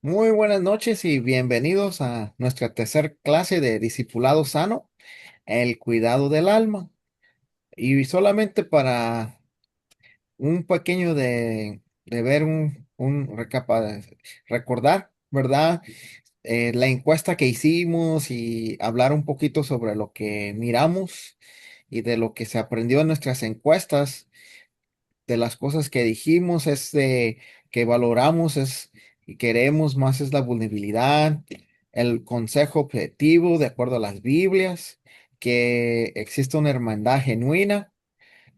Muy buenas noches y bienvenidos a nuestra tercer clase de Discipulado Sano, el cuidado del alma. Y solamente para un pequeño de ver recordar, ¿verdad? La encuesta que hicimos y hablar un poquito sobre lo que miramos y de lo que se aprendió en nuestras encuestas de las cosas que dijimos es de que valoramos es y queremos más es la vulnerabilidad, el consejo objetivo de acuerdo a las Biblias, que exista una hermandad genuina,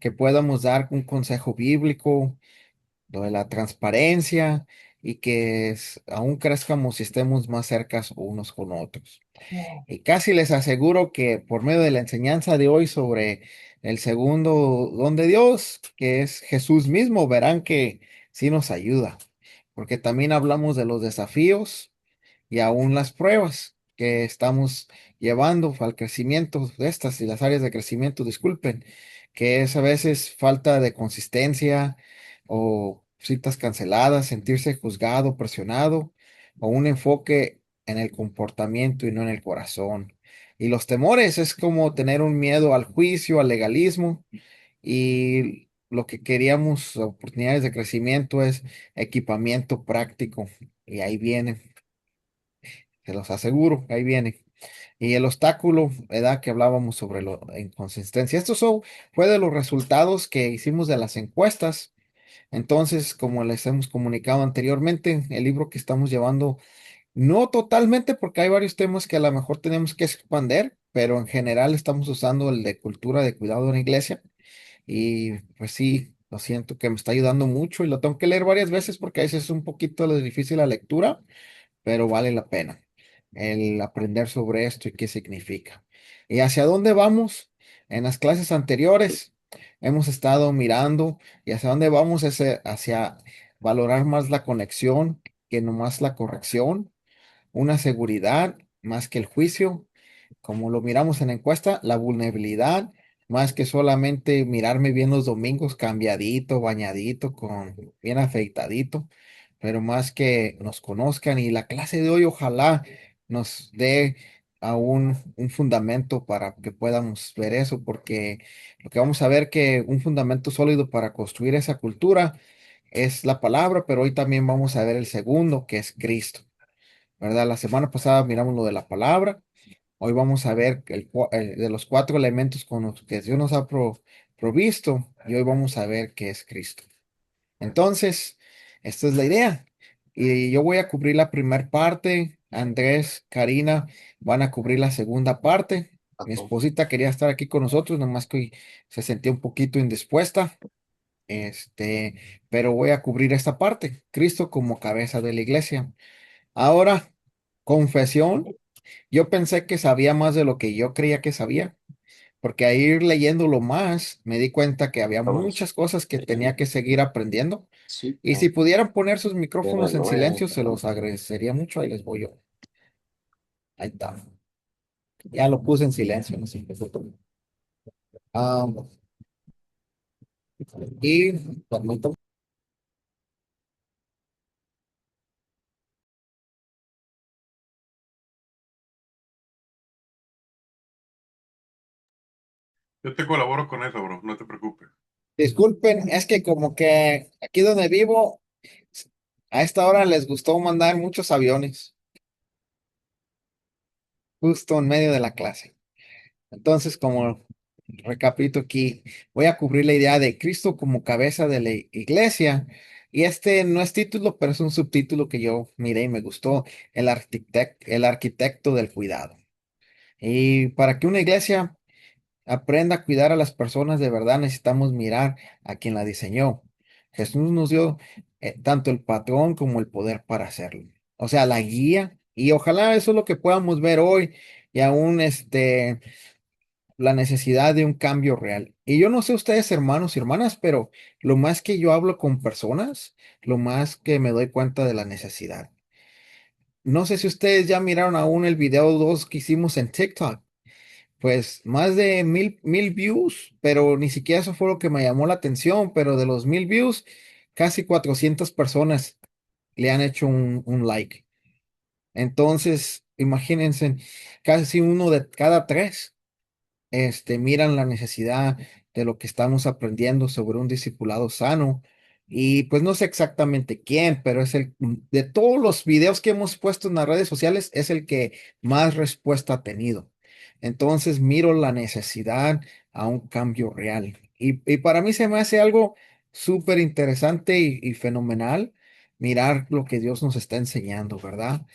que podamos dar un consejo bíblico, lo de la transparencia y que aún crezcamos y estemos más cercas unos con otros. Y casi les aseguro que por medio de la enseñanza de hoy sobre el segundo don de Dios, que es Jesús mismo, verán que sí nos ayuda, porque también hablamos de los desafíos y aún las pruebas que estamos llevando al crecimiento de estas y las áreas de crecimiento, disculpen, que es a veces falta de consistencia o citas canceladas, sentirse juzgado, presionado o un enfoque en el comportamiento y no en el corazón. Y los temores es como tener un miedo al juicio, al legalismo y lo que queríamos, oportunidades de crecimiento es equipamiento práctico. Y ahí viene. Se los aseguro, ahí viene. Y el obstáculo, ¿verdad? Que hablábamos sobre la inconsistencia. Fue de los resultados que hicimos de las encuestas. Entonces, como les hemos comunicado anteriormente, el libro que estamos llevando, no totalmente, porque hay varios temas que a lo mejor tenemos que expandir, pero en general estamos usando el de cultura de cuidado en la iglesia. Y pues sí, lo siento que me está ayudando mucho y lo tengo que leer varias veces porque a veces es un poquito difícil la lectura, pero vale la pena el aprender sobre esto y qué significa. ¿Y hacia dónde vamos? En las clases anteriores hemos estado mirando y hacia dónde vamos es hacia valorar más la conexión que nomás la corrección, una seguridad más que el juicio, como lo miramos en la encuesta, la vulnerabilidad, más que solamente mirarme bien los domingos cambiadito, bañadito, con bien afeitadito, pero más que nos conozcan y la clase de hoy ojalá nos dé aún un fundamento para que podamos ver eso, porque lo que vamos a ver que un fundamento sólido para construir esa cultura es la palabra, pero hoy también vamos a ver el segundo, que es Cristo, ¿verdad? La semana pasada miramos lo de la palabra. Hoy vamos a ver de los cuatro elementos con los que Dios nos ha provisto y hoy vamos a ver qué es Cristo. Entonces, esta es la idea. Y yo voy a cubrir la primera parte. Andrés, Karina van a cubrir la segunda parte. Mi esposita quería estar aquí con nosotros, nomás que hoy se sentía un poquito indispuesta. Pero voy a cubrir esta parte. Cristo como cabeza de la iglesia. Ahora, confesión. Yo pensé que sabía más de lo que yo creía que sabía, porque a ir leyéndolo más me di cuenta que había muchas cosas que tenía que seguir aprendiendo. Y si pudieran poner sus micrófonos en silencio, se los agradecería mucho. Ahí les voy yo. Ahí está. Ya lo puse en silencio, no sé qué fue. Ah, y permito. Yo te colaboro con eso, bro, no te preocupes. Disculpen, es que como que aquí donde vivo, a esta hora les gustó mandar muchos aviones, justo en medio de la clase. Entonces, como recapito aquí, voy a cubrir la idea de Cristo como cabeza de la iglesia. Y este no es título, pero es un subtítulo que yo miré y me gustó, el arquitecto del cuidado. Y para que una iglesia aprenda a cuidar a las personas de verdad, necesitamos mirar a quien la diseñó. Jesús nos dio tanto el patrón como el poder para hacerlo. O sea, la guía. Y ojalá eso es lo que podamos ver hoy. Y aún la necesidad de un cambio real. Y yo no sé ustedes, hermanos y hermanas, pero lo más que yo hablo con personas, lo más que me doy cuenta de la necesidad. No sé si ustedes ya miraron aún el video 2 que hicimos en TikTok. Pues más de mil views, pero ni siquiera eso fue lo que me llamó la atención, pero de los 1000 views, casi 400 personas le han hecho un like. Entonces, imagínense, casi uno de cada tres miran la necesidad de lo que estamos aprendiendo sobre un discipulado sano. Y pues no sé exactamente quién, pero es de todos los videos que hemos puesto en las redes sociales, es el que más respuesta ha tenido. Entonces miro la necesidad a un cambio real. Y para mí se me hace algo súper interesante y fenomenal mirar lo que Dios nos está enseñando, ¿verdad?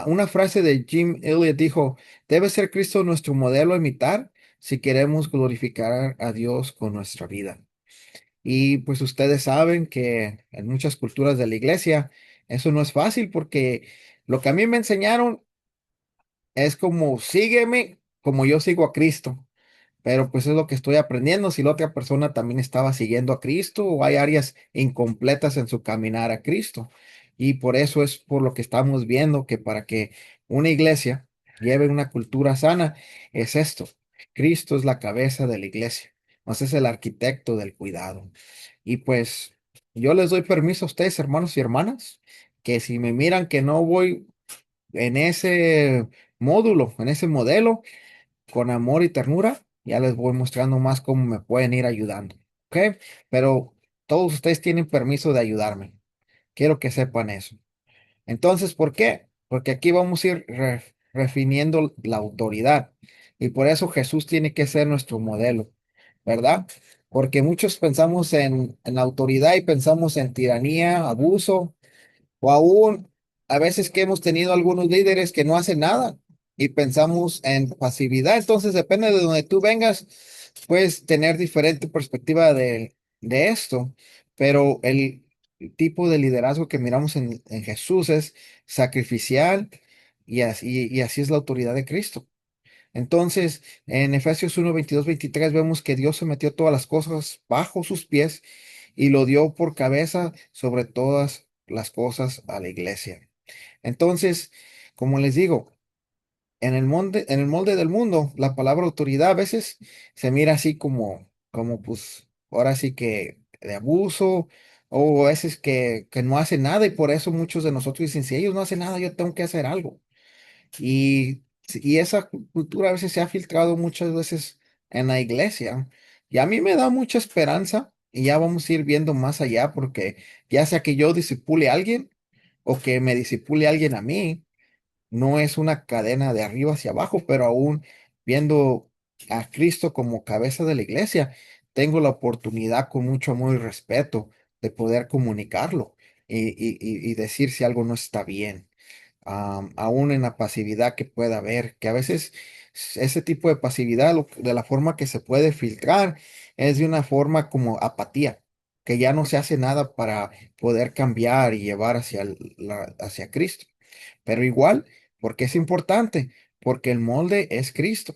Una frase de Jim Elliot dijo, debe ser Cristo nuestro modelo a imitar si queremos glorificar a Dios con nuestra vida. Y pues ustedes saben que en muchas culturas de la iglesia eso no es fácil porque lo que a mí me enseñaron es como sígueme como yo sigo a Cristo. Pero pues es lo que estoy aprendiendo. Si la otra persona también estaba siguiendo a Cristo o hay áreas incompletas en su caminar a Cristo. Y por eso es por lo que estamos viendo que para que una iglesia lleve una cultura sana es esto. Cristo es la cabeza de la iglesia. Nos es el arquitecto del cuidado. Y pues yo les doy permiso a ustedes, hermanos y hermanas, que si me miran que no voy en ese módulo, en ese modelo, con amor y ternura, ya les voy mostrando más cómo me pueden ir ayudando. ¿Ok? Pero todos ustedes tienen permiso de ayudarme. Quiero que sepan eso. Entonces, ¿por qué? Porque aquí vamos a ir refiniendo la autoridad. Y por eso Jesús tiene que ser nuestro modelo, ¿verdad? Porque muchos pensamos en autoridad y pensamos en tiranía, abuso, o aún a veces que hemos tenido algunos líderes que no hacen nada y pensamos en pasividad. Entonces, depende de donde tú vengas, puedes tener diferente perspectiva de esto. Pero el tipo de liderazgo que miramos en Jesús es sacrificial y así es la autoridad de Cristo. Entonces, en Efesios 1:22-23 vemos que Dios sometió todas las cosas bajo sus pies y lo dio por cabeza sobre todas las cosas a la iglesia. Entonces, como les digo, en el molde del mundo, la palabra autoridad a veces se mira así como pues, ahora sí que de abuso, o a veces que no hace nada y por eso muchos de nosotros dicen, si ellos no hacen nada, yo tengo que hacer algo. Y esa cultura a veces se ha filtrado muchas veces en la iglesia. Y a mí me da mucha esperanza y ya vamos a ir viendo más allá porque ya sea que yo disipule a alguien o que me disipule alguien a mí, no es una cadena de arriba hacia abajo, pero aún viendo a Cristo como cabeza de la iglesia, tengo la oportunidad con mucho amor y respeto de poder comunicarlo y decir si algo no está bien, aún en la pasividad que pueda haber, que a veces ese tipo de pasividad, de la forma que se puede filtrar, es de una forma como apatía, que ya no se hace nada para poder cambiar y llevar hacia Cristo. Pero igual, porque es importante, porque el molde es Cristo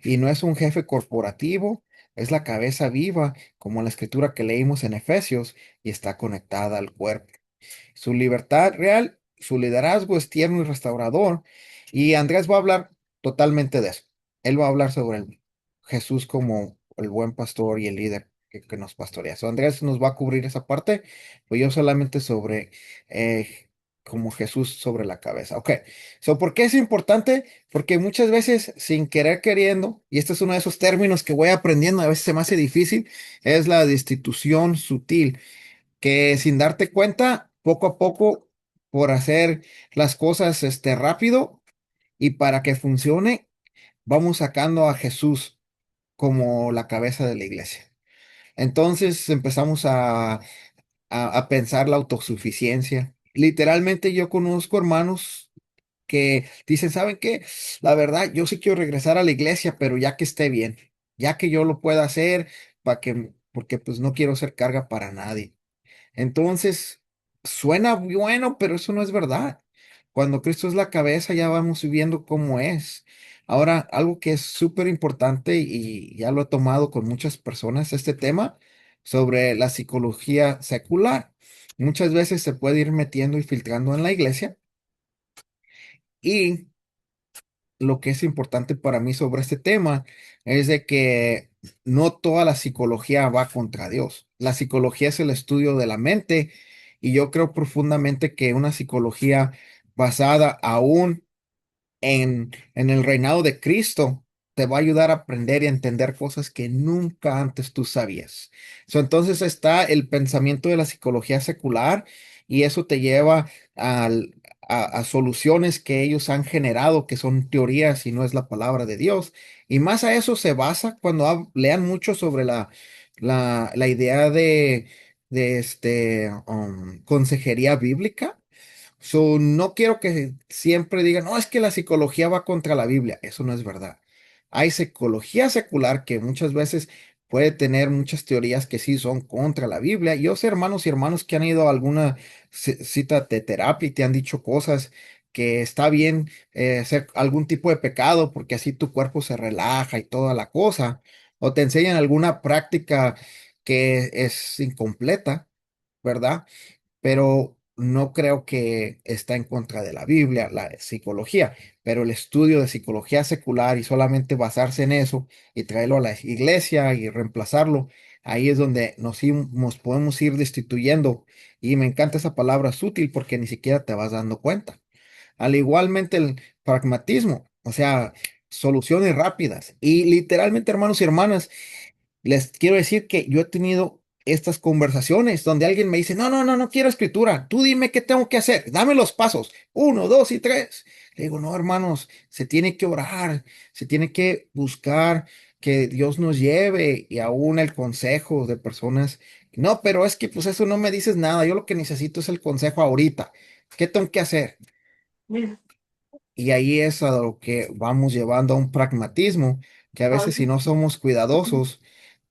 y no es un jefe corporativo, es la cabeza viva, como la escritura que leímos en Efesios, y está conectada al cuerpo. Su libertad real, su liderazgo es tierno y restaurador. Y Andrés va a hablar totalmente de eso. Él va a hablar sobre Jesús como el buen pastor y el líder que nos pastorea. So, Andrés nos va a cubrir esa parte, pues yo solamente sobre como Jesús sobre la cabeza. Ok, ¿por qué es importante? Porque muchas veces sin querer queriendo, y este es uno de esos términos que voy aprendiendo, a veces se me hace difícil, es la destitución sutil que sin darte cuenta, poco a poco, por hacer las cosas rápido y para que funcione, vamos sacando a Jesús como la cabeza de la iglesia. Entonces empezamos a pensar la autosuficiencia. Literalmente yo conozco hermanos que dicen, ¿saben qué? La verdad, yo sí quiero regresar a la iglesia, pero ya que esté bien, ya que yo lo pueda hacer, porque pues no quiero ser carga para nadie. Entonces, suena bueno, pero eso no es verdad. Cuando Cristo es la cabeza, ya vamos viendo cómo es. Ahora, algo que es súper importante y ya lo he tomado con muchas personas, este tema sobre la psicología secular. Muchas veces se puede ir metiendo y filtrando en la iglesia y lo que es importante para mí sobre este tema es de que no toda la psicología va contra Dios. La psicología es el estudio de la mente y yo creo profundamente que una psicología basada aún en el reinado de Cristo, te va a ayudar a aprender y a entender cosas que nunca antes tú sabías. Entonces está el pensamiento de la psicología secular y eso te lleva a soluciones que ellos han generado, que son teorías y no es la palabra de Dios. Y más a eso se basa cuando lean mucho sobre la idea de consejería bíblica. So, no quiero que siempre digan, no, es que la psicología va contra la Biblia. Eso no es verdad. Hay psicología secular que muchas veces puede tener muchas teorías que sí son contra la Biblia. Yo sé hermanos y hermanos que han ido a alguna cita de terapia y te han dicho cosas que está bien hacer algún tipo de pecado porque así tu cuerpo se relaja y toda la cosa. O te enseñan alguna práctica que es incompleta, ¿verdad? Pero no creo que está en contra de la Biblia, la psicología, pero el estudio de psicología secular y solamente basarse en eso y traerlo a la iglesia y reemplazarlo, ahí es donde nos podemos ir destituyendo. Y me encanta esa palabra sutil porque ni siquiera te vas dando cuenta. Al igualmente el pragmatismo, o sea, soluciones rápidas. Y literalmente, hermanos y hermanas, les quiero decir que yo he tenido estas conversaciones donde alguien me dice, no, no, no, no quiero escritura, tú dime qué tengo que hacer, dame los pasos, uno, dos y tres. Le digo, no, hermanos, se tiene que orar, se tiene que buscar que Dios nos lleve y aún el consejo de personas. No, pero es que pues eso no me dices nada, yo lo que necesito es el consejo ahorita. ¿Qué tengo que hacer? Y ahí es a lo que vamos llevando a un pragmatismo, que a veces si no somos cuidadosos,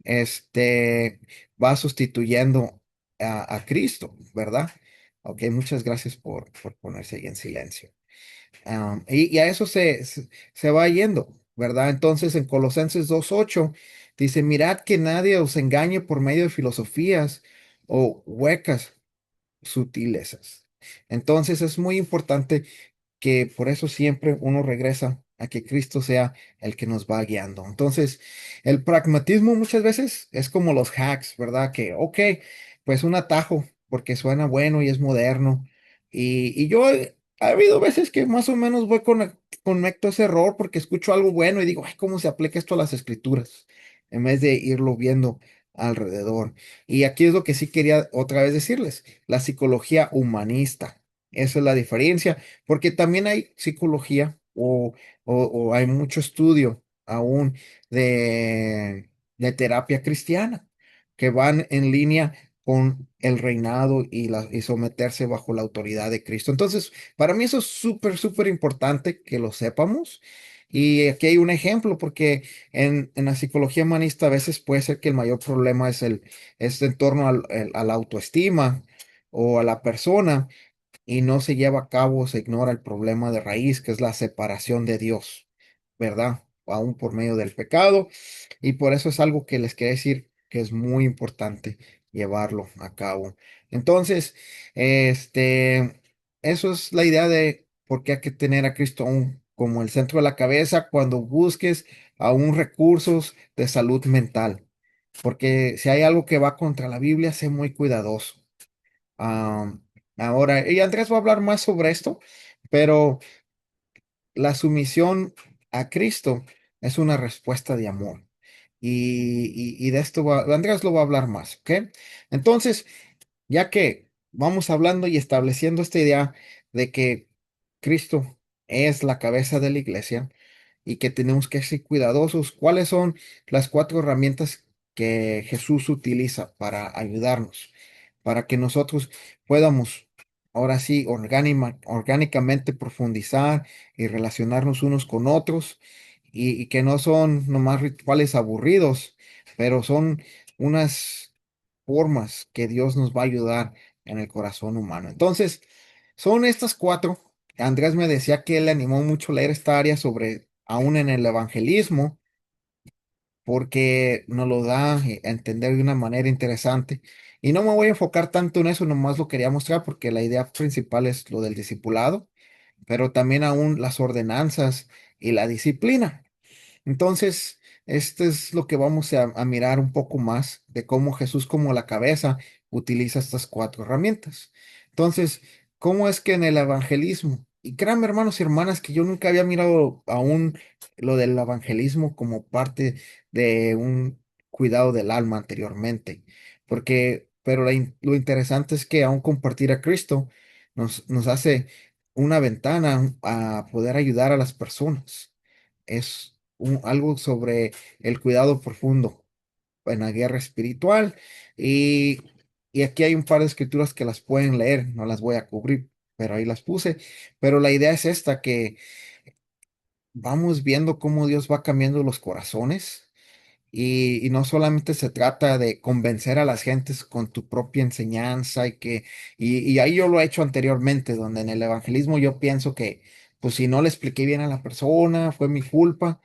este va sustituyendo a Cristo, ¿verdad? Ok, muchas gracias por ponerse ahí en silencio. Y a eso se va yendo, ¿verdad? Entonces en Colosenses 2:8 dice, mirad que nadie os engañe por medio de filosofías o huecas sutilezas. Entonces es muy importante que por eso siempre uno regresa a que Cristo sea el que nos va guiando. Entonces, el pragmatismo muchas veces es como los hacks, ¿verdad? Que, ok, pues un atajo, porque suena bueno y es moderno. Y yo, ha habido veces que más o menos conecto ese error porque escucho algo bueno y digo, ay, ¿cómo se aplica esto a las escrituras? En vez de irlo viendo alrededor. Y aquí es lo que sí quería otra vez decirles, la psicología humanista. Esa es la diferencia porque también hay psicología o hay mucho estudio aún de terapia cristiana que van en línea con el reinado y someterse bajo la autoridad de Cristo. Entonces, para mí eso es súper, súper importante que lo sepamos. Y aquí hay un ejemplo, porque en la psicología humanista a veces puede ser que el mayor problema es en torno a la autoestima o a la persona y no se lleva a cabo, se ignora el problema de raíz, que es la separación de Dios, ¿verdad? Aún por medio del pecado. Y por eso es algo que les quiero decir que es muy importante llevarlo a cabo. Entonces, eso es la idea de por qué hay que tener a Cristo aún como el centro de la cabeza cuando busques aún recursos de salud mental. Porque si hay algo que va contra la Biblia, sé muy cuidadoso. Am, Ahora, y Andrés va a hablar más sobre esto, pero la sumisión a Cristo es una respuesta de amor. Y de esto Andrés lo va a hablar más, ¿ok? Entonces, ya que vamos hablando y estableciendo esta idea de que Cristo es la cabeza de la iglesia y que tenemos que ser cuidadosos, ¿cuáles son las cuatro herramientas que Jesús utiliza para ayudarnos, para que nosotros podamos, ahora sí, orgánicamente profundizar y relacionarnos unos con otros y que no son nomás rituales aburridos, pero son unas formas que Dios nos va a ayudar en el corazón humano? Entonces, son estas cuatro. Andrés me decía que él le animó mucho leer esta área sobre, aún en el evangelismo, porque nos lo da a entender de una manera interesante. Y no me voy a enfocar tanto en eso, nomás lo quería mostrar porque la idea principal es lo del discipulado, pero también aún las ordenanzas y la disciplina. Entonces, esto es lo que vamos a mirar un poco más de cómo Jesús como la cabeza utiliza estas cuatro herramientas. Entonces, ¿cómo es que en el evangelismo Y créanme, hermanos y hermanas, que yo nunca había mirado aún lo del evangelismo como parte de un cuidado del alma anteriormente. Pero lo interesante es que aún compartir a Cristo nos hace una ventana a poder ayudar a las personas. Es algo sobre el cuidado profundo en la guerra espiritual. Y, y aquí hay un par de escrituras que las pueden leer, no las voy a cubrir, pero ahí las puse. Pero la idea es esta, que vamos viendo cómo Dios va cambiando los corazones. Y no solamente se trata de convencer a las gentes con tu propia enseñanza y ahí yo lo he hecho anteriormente, donde en el evangelismo yo pienso que, pues si no le expliqué bien a la persona, fue mi culpa.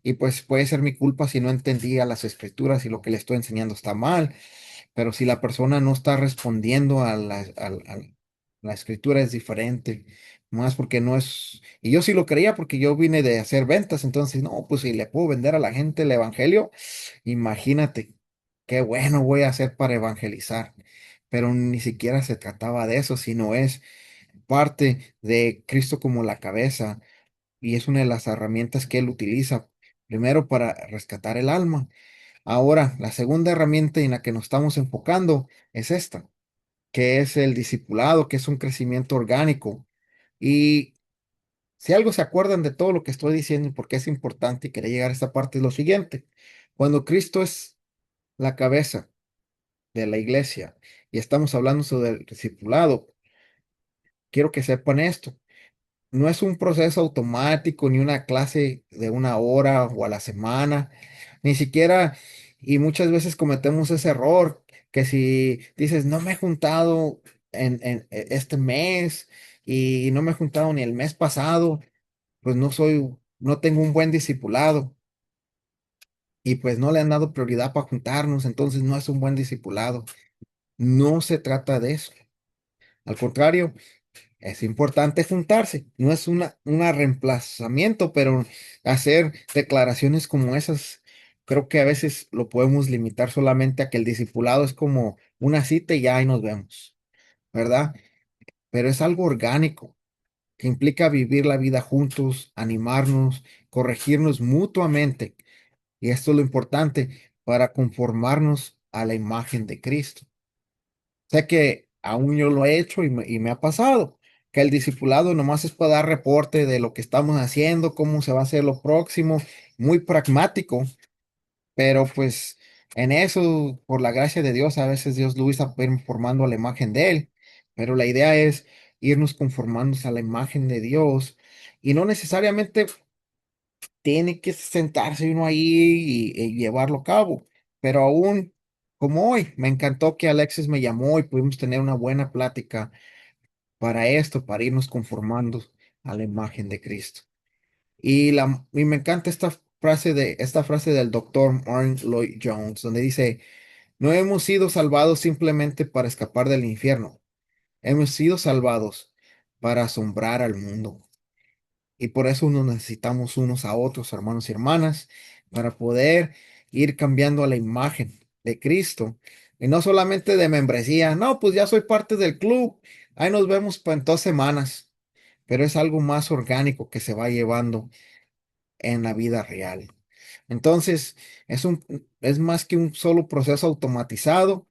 Y pues puede ser mi culpa si no entendía las escrituras y lo que le estoy enseñando está mal, pero si la persona no está respondiendo a la escritura es diferente, más porque no es, y yo sí lo creía porque yo vine de hacer ventas, entonces no, pues si le puedo vender a la gente el evangelio, imagínate qué bueno voy a hacer para evangelizar, pero ni siquiera se trataba de eso, sino es parte de Cristo como la cabeza y es una de las herramientas que él utiliza primero para rescatar el alma. Ahora, la segunda herramienta en la que nos estamos enfocando es esta, que es el discipulado, que es un crecimiento orgánico. Y si algo se acuerdan de todo lo que estoy diciendo y por qué es importante y quería llegar a esta parte, es lo siguiente. Cuando Cristo es la cabeza de la iglesia y estamos hablando sobre el discipulado, quiero que sepan esto. No es un proceso automático ni una clase de una hora o a la semana, ni siquiera, y muchas veces cometemos ese error, que si dices, no me he juntado en este mes y no me he juntado ni el mes pasado, pues no tengo un buen discipulado y pues no le han dado prioridad para juntarnos, entonces no es un buen discipulado. No se trata de eso. Al contrario, es importante juntarse, no es un reemplazamiento, pero hacer declaraciones como esas, creo que a veces lo podemos limitar solamente a que el discipulado es como una cita y ya ahí nos vemos, ¿verdad? Pero es algo orgánico que implica vivir la vida juntos, animarnos, corregirnos mutuamente, y esto es lo importante para conformarnos a la imagen de Cristo. Sé que aún yo lo he hecho y me ha pasado, que el discipulado nomás es para dar reporte de lo que estamos haciendo, cómo se va a hacer lo próximo, muy pragmático, pero pues en eso, por la gracia de Dios, a veces Dios lo está formando a la imagen de Él, pero la idea es irnos conformando a la imagen de Dios y no necesariamente tiene que sentarse uno ahí y llevarlo a cabo. Pero aún como hoy, me encantó que Alexis me llamó y pudimos tener una buena plática para esto, para irnos conformando a la imagen de Cristo. Y me encanta esta frase del doctor Martin Lloyd Jones, donde dice, no hemos sido salvados simplemente para escapar del infierno, hemos sido salvados para asombrar al mundo. Y por eso nos necesitamos unos a otros, hermanos y hermanas, para poder ir cambiando a la imagen de Cristo. Y no solamente de membresía, no, pues ya soy parte del club, ahí nos vemos en 2 semanas, pero es algo más orgánico que se va llevando en la vida real. Entonces, es más que un solo proceso automatizado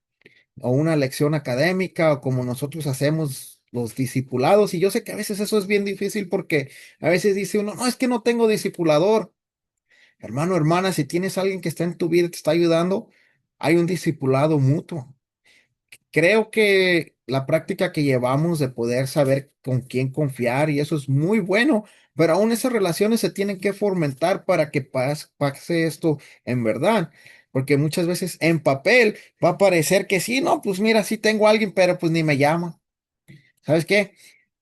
o una lección académica o como nosotros hacemos los discipulados. Y yo sé que a veces eso es bien difícil porque a veces dice uno, no, es que no tengo discipulador. Hermano, hermana, si tienes alguien que está en tu vida y te está ayudando, hay un discipulado mutuo. Creo que la práctica que llevamos de poder saber con quién confiar y eso es muy bueno, pero aún esas relaciones se tienen que fomentar para que pase esto en verdad, porque muchas veces en papel va a parecer que sí, no, pues mira, sí tengo a alguien, pero pues ni me llama. ¿Sabes qué?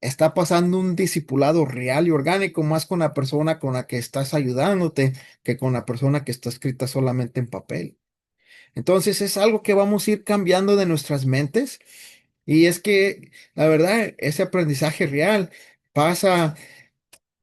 Está pasando un discipulado real y orgánico más con la persona con la que estás ayudándote que con la persona que está escrita solamente en papel. Entonces es algo que vamos a ir cambiando de nuestras mentes y es que la verdad ese aprendizaje real pasa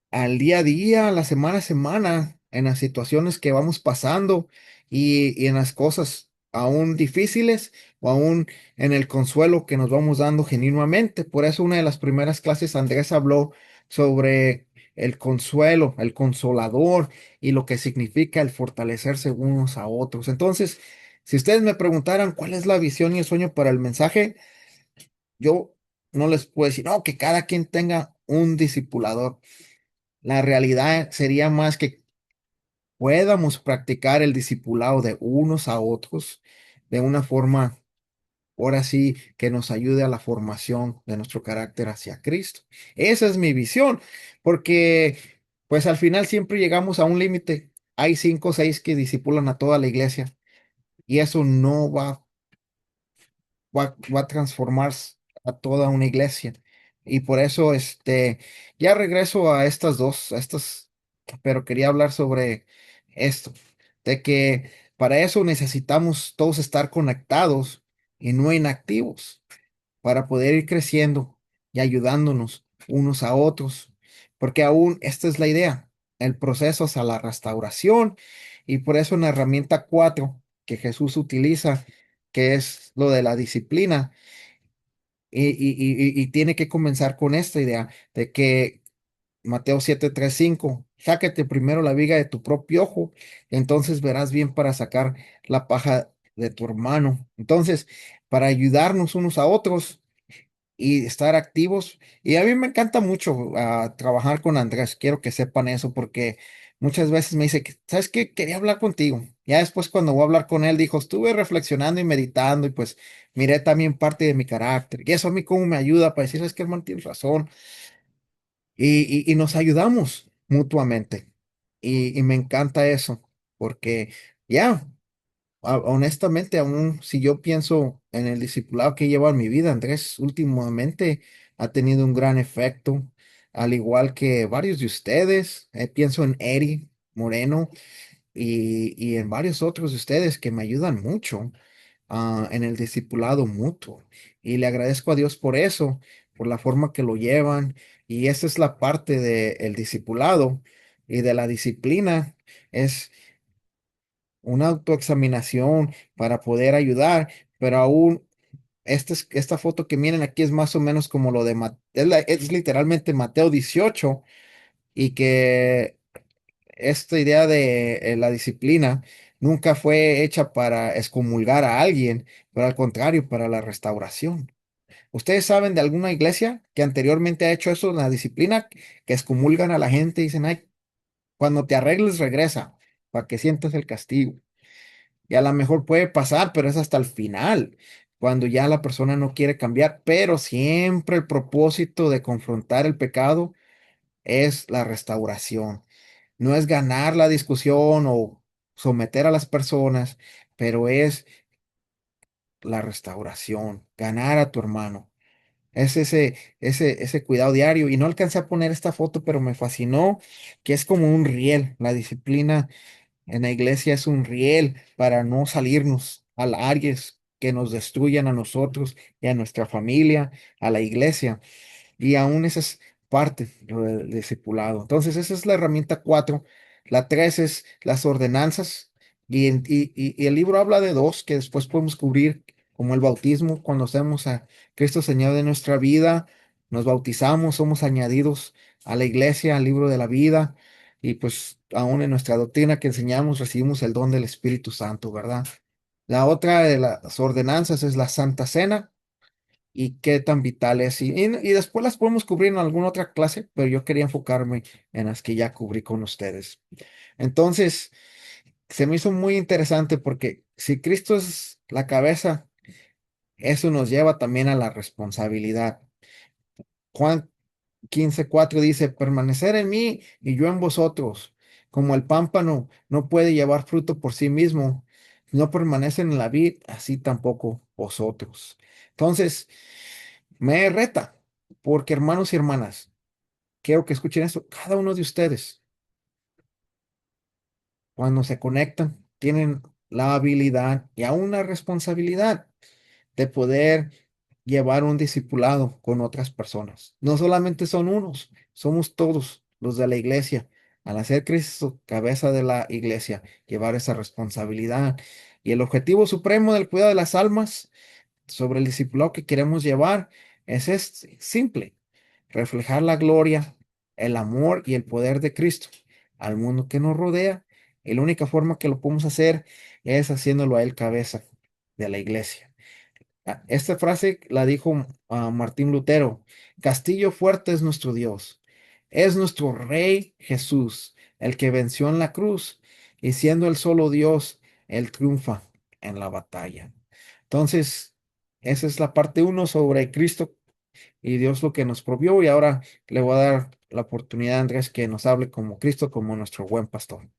al día a día, a la semana a semana, en las situaciones que vamos pasando y en las cosas. aún difíciles o aún en el consuelo que nos vamos dando genuinamente. Por eso una de las primeras clases Andrés habló sobre el consuelo, el consolador y lo que significa el fortalecerse unos a otros. Entonces, si ustedes me preguntaran cuál es la visión y el sueño para el mensaje, yo no les puedo decir, no, que cada quien tenga un discipulador. La realidad sería más que podamos practicar el discipulado de unos a otros de una forma, ahora sí, que nos ayude a la formación de nuestro carácter hacia Cristo. Esa es mi visión, porque pues al final siempre llegamos a un límite. Hay cinco o seis que discipulan a toda la iglesia y eso no va a transformar a toda una iglesia. Y por eso, ya regreso a estas dos, pero quería hablar sobre esto, de que para eso necesitamos todos estar conectados y no inactivos, para poder ir creciendo y ayudándonos unos a otros, porque aún esta es la idea, el proceso hacia la restauración, y por eso en la herramienta 4 que Jesús utiliza, que es lo de la disciplina, y tiene que comenzar con esta idea de que Mateo 7:3-5, sácate primero la viga de tu propio ojo, entonces verás bien para sacar la paja de tu hermano. Entonces, para ayudarnos unos a otros y estar activos. Y a mí me encanta mucho trabajar con Andrés, quiero que sepan eso, porque muchas veces me dice, ¿sabes qué? Quería hablar contigo. Ya después cuando voy a hablar con él, dijo, estuve reflexionando y meditando y pues miré también parte de mi carácter. Y eso a mí como me ayuda para decir, es que hermano tienes razón. Y nos ayudamos mutuamente. Y me encanta eso, porque ya. Honestamente, aún si yo pienso en el discipulado que lleva en mi vida, Andrés últimamente ha tenido un gran efecto, al igual que varios de ustedes. Pienso en Eri Moreno y en varios otros de ustedes que me ayudan mucho en el discipulado mutuo. Y le agradezco a Dios por eso, por la forma que lo llevan. Y esa es la parte del discipulado y de la disciplina. Es una autoexaminación para poder ayudar, pero aún esta foto que miren aquí es más o menos como lo de es literalmente Mateo 18 y que esta idea de la disciplina nunca fue hecha para excomulgar a alguien, pero al contrario, para la restauración. ¿Ustedes saben de alguna iglesia que anteriormente ha hecho eso, la disciplina, que excomulgan a la gente y dicen, ay, cuando te arregles regresa, para que sientas el castigo? Y a lo mejor puede pasar, pero es hasta el final, cuando ya la persona no quiere cambiar, pero siempre el propósito de confrontar el pecado es la restauración. No es ganar la discusión o someter a las personas, pero es la restauración, ganar a tu hermano. Es ese cuidado diario. Y no alcancé a poner esta foto, pero me fascinó que es como un riel. La disciplina en la iglesia es un riel para no salirnos a áreas que nos destruyan a nosotros y a nuestra familia, a la iglesia. Y aún esa es parte del discipulado. Entonces, esa es la herramienta 4. La 3 es las ordenanzas. Y el libro habla de dos que después podemos cubrir, como el bautismo, cuando hacemos a Cristo Señor de nuestra vida, nos bautizamos, somos añadidos a la iglesia, al libro de la vida. Y pues aún en nuestra doctrina que enseñamos, recibimos el don del Espíritu Santo, ¿verdad? La otra de las ordenanzas es la Santa Cena y qué tan vital es. Y después las podemos cubrir en alguna otra clase, pero yo quería enfocarme en las que ya cubrí con ustedes. Entonces, se me hizo muy interesante porque si Cristo es la cabeza, eso nos lleva también a la responsabilidad. Juan 15:4 dice, permanecer en mí y yo en vosotros, como el pámpano no puede llevar fruto por sí mismo, no permanecen en la vid, así tampoco vosotros. Entonces, me reta, porque hermanos y hermanas, quiero que escuchen esto, cada uno de ustedes, cuando se conectan, tienen la habilidad y aún la responsabilidad de poder llevar un discipulado con otras personas. No solamente son unos, somos todos los de la iglesia. Al hacer Cristo cabeza de la iglesia, llevar esa responsabilidad Y el objetivo supremo del cuidado de las almas sobre el discipulado que queremos llevar es simple: reflejar la gloria, el amor y el poder de Cristo al mundo que nos rodea. Y la única forma que lo podemos hacer es haciéndolo a él cabeza de la iglesia. Esta frase la dijo Martín Lutero: Castillo fuerte es nuestro Dios, es nuestro Rey Jesús, el que venció en la cruz, y siendo el solo Dios, él triunfa en la batalla. Entonces, esa es la parte uno sobre Cristo y Dios lo que nos provió, y ahora le voy a dar la oportunidad a Andrés que nos hable como Cristo, como nuestro buen pastor.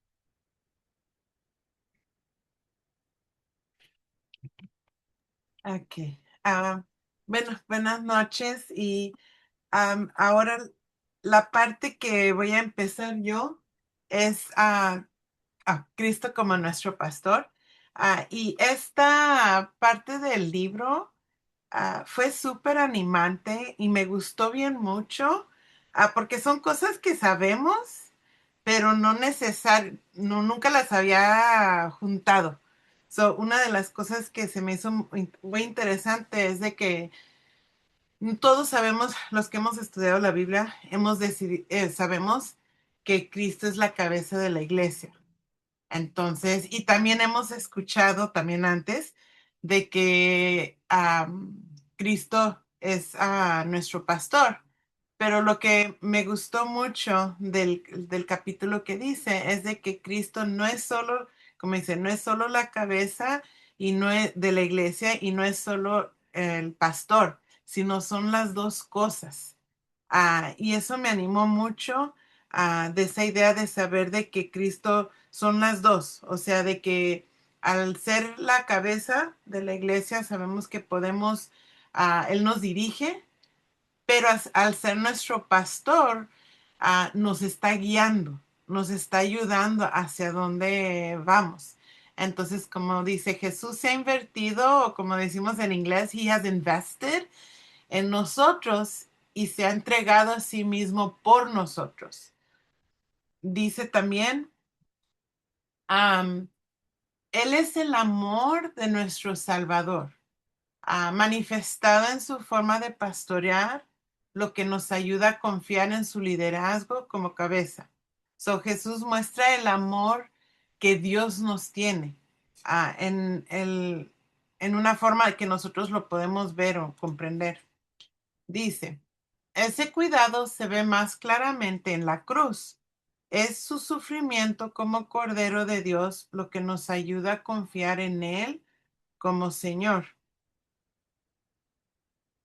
Ok. Ah, bueno, buenas noches y ahora la parte que voy a empezar yo es a Cristo como nuestro pastor. Y esta parte del libro fue súper animante y me gustó bien mucho, porque son cosas que sabemos, pero no no, nunca las había juntado. So, una de las cosas que se me hizo muy interesante es de que todos sabemos, los que hemos estudiado la Biblia, sabemos que Cristo es la cabeza de la iglesia. Entonces, y también hemos escuchado también antes de que Cristo es nuestro pastor. Pero lo que me gustó mucho del capítulo que dice es de que Cristo no es solo, como dice, no es solo la cabeza y no es de la iglesia y no es solo el pastor, sino son las dos cosas. Y eso me animó mucho de esa idea de saber de que Cristo son las dos, o sea, de que al ser la cabeza de la iglesia sabemos que podemos, Él nos dirige, pero al ser nuestro pastor, nos está guiando, nos está ayudando hacia dónde vamos. Entonces, como dice, Jesús se ha invertido, o como decimos en inglés, he has invested en nosotros y se ha entregado a sí mismo por nosotros. Dice también, um, Él es el amor de nuestro Salvador, manifestado en su forma de pastorear, lo que nos ayuda a confiar en su liderazgo como cabeza. So, Jesús muestra el amor que Dios nos tiene en una forma que nosotros lo podemos ver o comprender. Dice, ese cuidado se ve más claramente en la cruz. Es su sufrimiento como Cordero de Dios lo que nos ayuda a confiar en Él como Señor.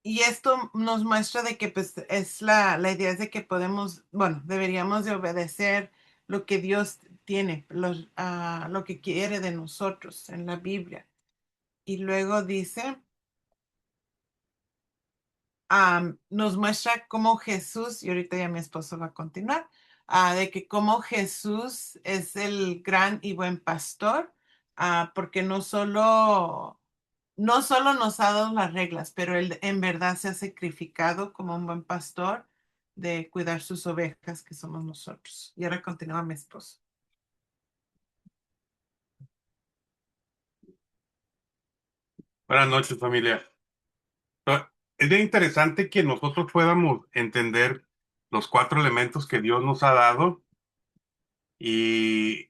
Y esto nos muestra de que pues es la idea es de que podemos, bueno, deberíamos de obedecer lo que Dios tiene, lo que quiere de nosotros en la Biblia. Y luego dice, nos muestra cómo Jesús, y ahorita ya mi esposo va a continuar, de que cómo Jesús es el gran y buen pastor, porque no solo nos ha dado las reglas, pero él en verdad se ha sacrificado como un buen pastor de cuidar sus ovejas, que somos nosotros. Y ahora continúa mi esposo. Buenas noches, familia. Es bien interesante que nosotros podamos entender los cuatro elementos que Dios nos ha dado y,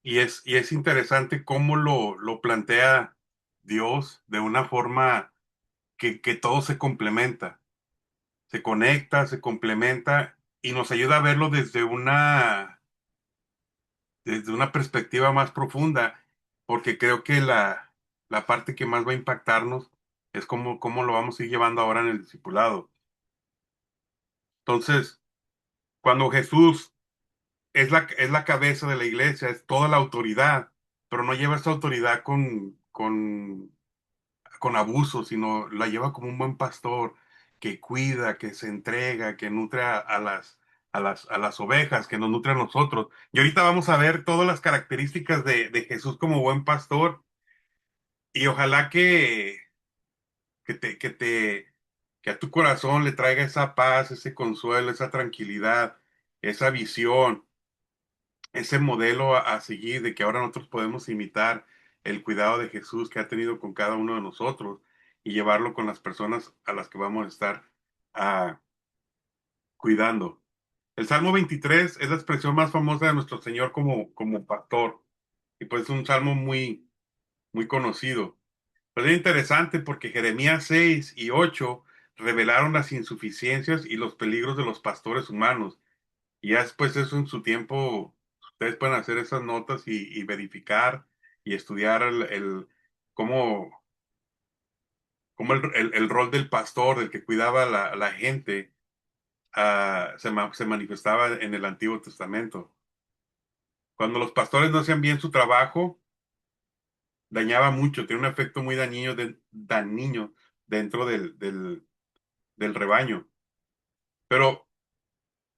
y es interesante cómo lo plantea Dios de una forma que todo se complementa, se conecta, se complementa y nos ayuda a verlo desde una perspectiva más profunda, porque creo que la parte que más va a impactarnos es cómo lo vamos a ir llevando ahora en el discipulado. Entonces, cuando Jesús es la cabeza de la iglesia, es toda la autoridad, pero no lleva esa autoridad con abuso, sino la lleva como un buen pastor que cuida, que se entrega, que nutre a las ovejas, que nos nutre a nosotros. Y ahorita vamos a ver todas las características de Jesús como buen pastor y ojalá que te, que te, que a tu corazón le traiga esa paz, ese consuelo, esa tranquilidad, esa visión, ese modelo a seguir de que ahora nosotros podemos imitar el cuidado de Jesús que ha tenido con cada uno de nosotros y llevarlo con las personas a las que vamos a estar ah, cuidando. El Salmo 23 es la expresión más famosa de nuestro Señor como pastor, y pues es un salmo muy conocido. Pero es interesante porque Jeremías 6 y 8 revelaron las insuficiencias y los peligros de los pastores humanos. Y ya después eso en su tiempo, ustedes pueden hacer esas notas y verificar y estudiar cómo, cómo el rol del pastor, del que cuidaba la gente, se manifestaba en el Antiguo Testamento. Cuando los pastores no hacían bien su trabajo, dañaba mucho, tiene un efecto muy dañino dentro del rebaño. Pero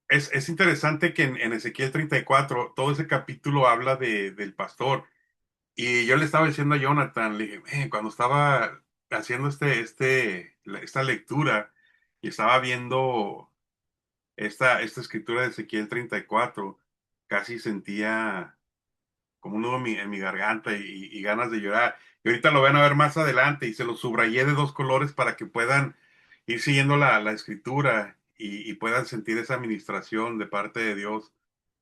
es interesante que en Ezequiel 34 todo ese capítulo habla del pastor. Y yo le estaba diciendo a Jonathan, le dije, cuando estaba haciendo esta lectura y estaba viendo esta escritura de Ezequiel 34, casi sentía como un nudo en mi garganta y ganas de llorar. Y ahorita lo van a ver más adelante y se lo subrayé de dos colores para que puedan ir siguiendo la escritura y puedan sentir esa administración de parte de Dios,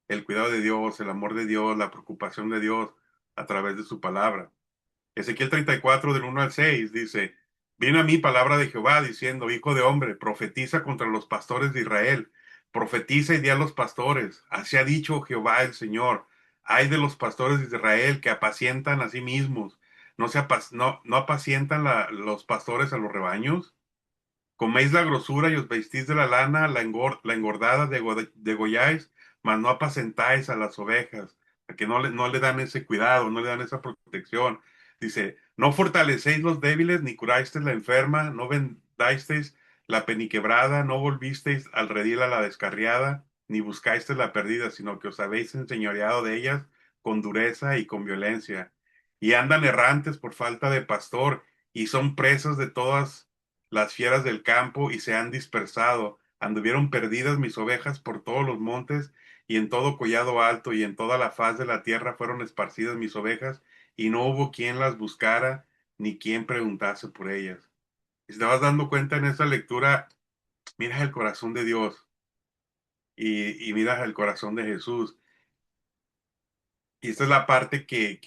el cuidado de Dios, el amor de Dios, la preocupación de Dios a través de su palabra. Ezequiel 34 del 1 al 6 dice, viene a mí palabra de Jehová diciendo, hijo de hombre, profetiza contra los pastores de Israel, profetiza y di a los pastores, así ha dicho Jehová el Señor, hay de los pastores de Israel que apacientan a sí mismos, no apacientan los pastores a los rebaños. Coméis la grosura y os vestís de la lana, la engordada degolláis, mas no apacentáis a las ovejas, a que no le dan ese cuidado, no le dan esa protección. Dice, no fortalecéis los débiles, ni curasteis la enferma, no vendasteis la peniquebrada, no volvisteis al redil a la descarriada, ni buscasteis la perdida, sino que os habéis enseñoreado de ellas con dureza y con violencia. Y andan errantes por falta de pastor, y son presas de todas las fieras del campo y se han dispersado. Anduvieron perdidas mis ovejas por todos los montes y en todo collado alto y en toda la faz de la tierra fueron esparcidas mis ovejas y no hubo quien las buscara ni quien preguntase por ellas. Y si te vas dando cuenta en esta lectura, miras el corazón de Dios y miras el corazón de Jesús. Y esta es la parte que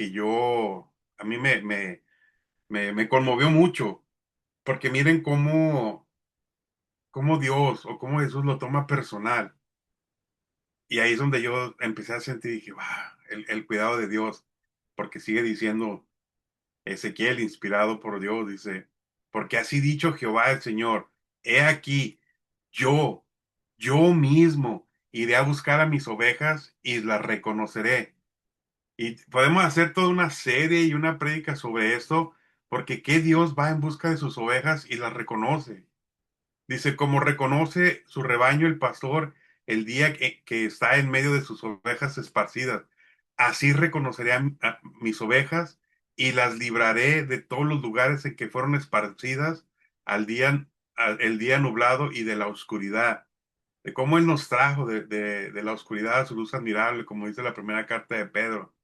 a mí me conmovió mucho, porque miren cómo Dios o cómo Jesús lo toma personal. Y ahí es donde yo empecé a sentir, dije, wow, el cuidado de Dios, porque sigue diciendo Ezequiel, inspirado por Dios, dice, porque así dicho Jehová el Señor, he aquí, yo, yo mismo iré a buscar a mis ovejas y las reconoceré. Y podemos hacer toda una serie y una prédica sobre esto, porque ¿qué Dios va en busca de sus ovejas y las reconoce? Dice, como reconoce su rebaño el pastor el día que está en medio de sus ovejas esparcidas, así reconoceré a mis ovejas y las libraré de todos los lugares en que fueron esparcidas el día nublado y de la oscuridad. De cómo Él nos trajo de la oscuridad a su luz admirable, como dice la primera carta de Pedro.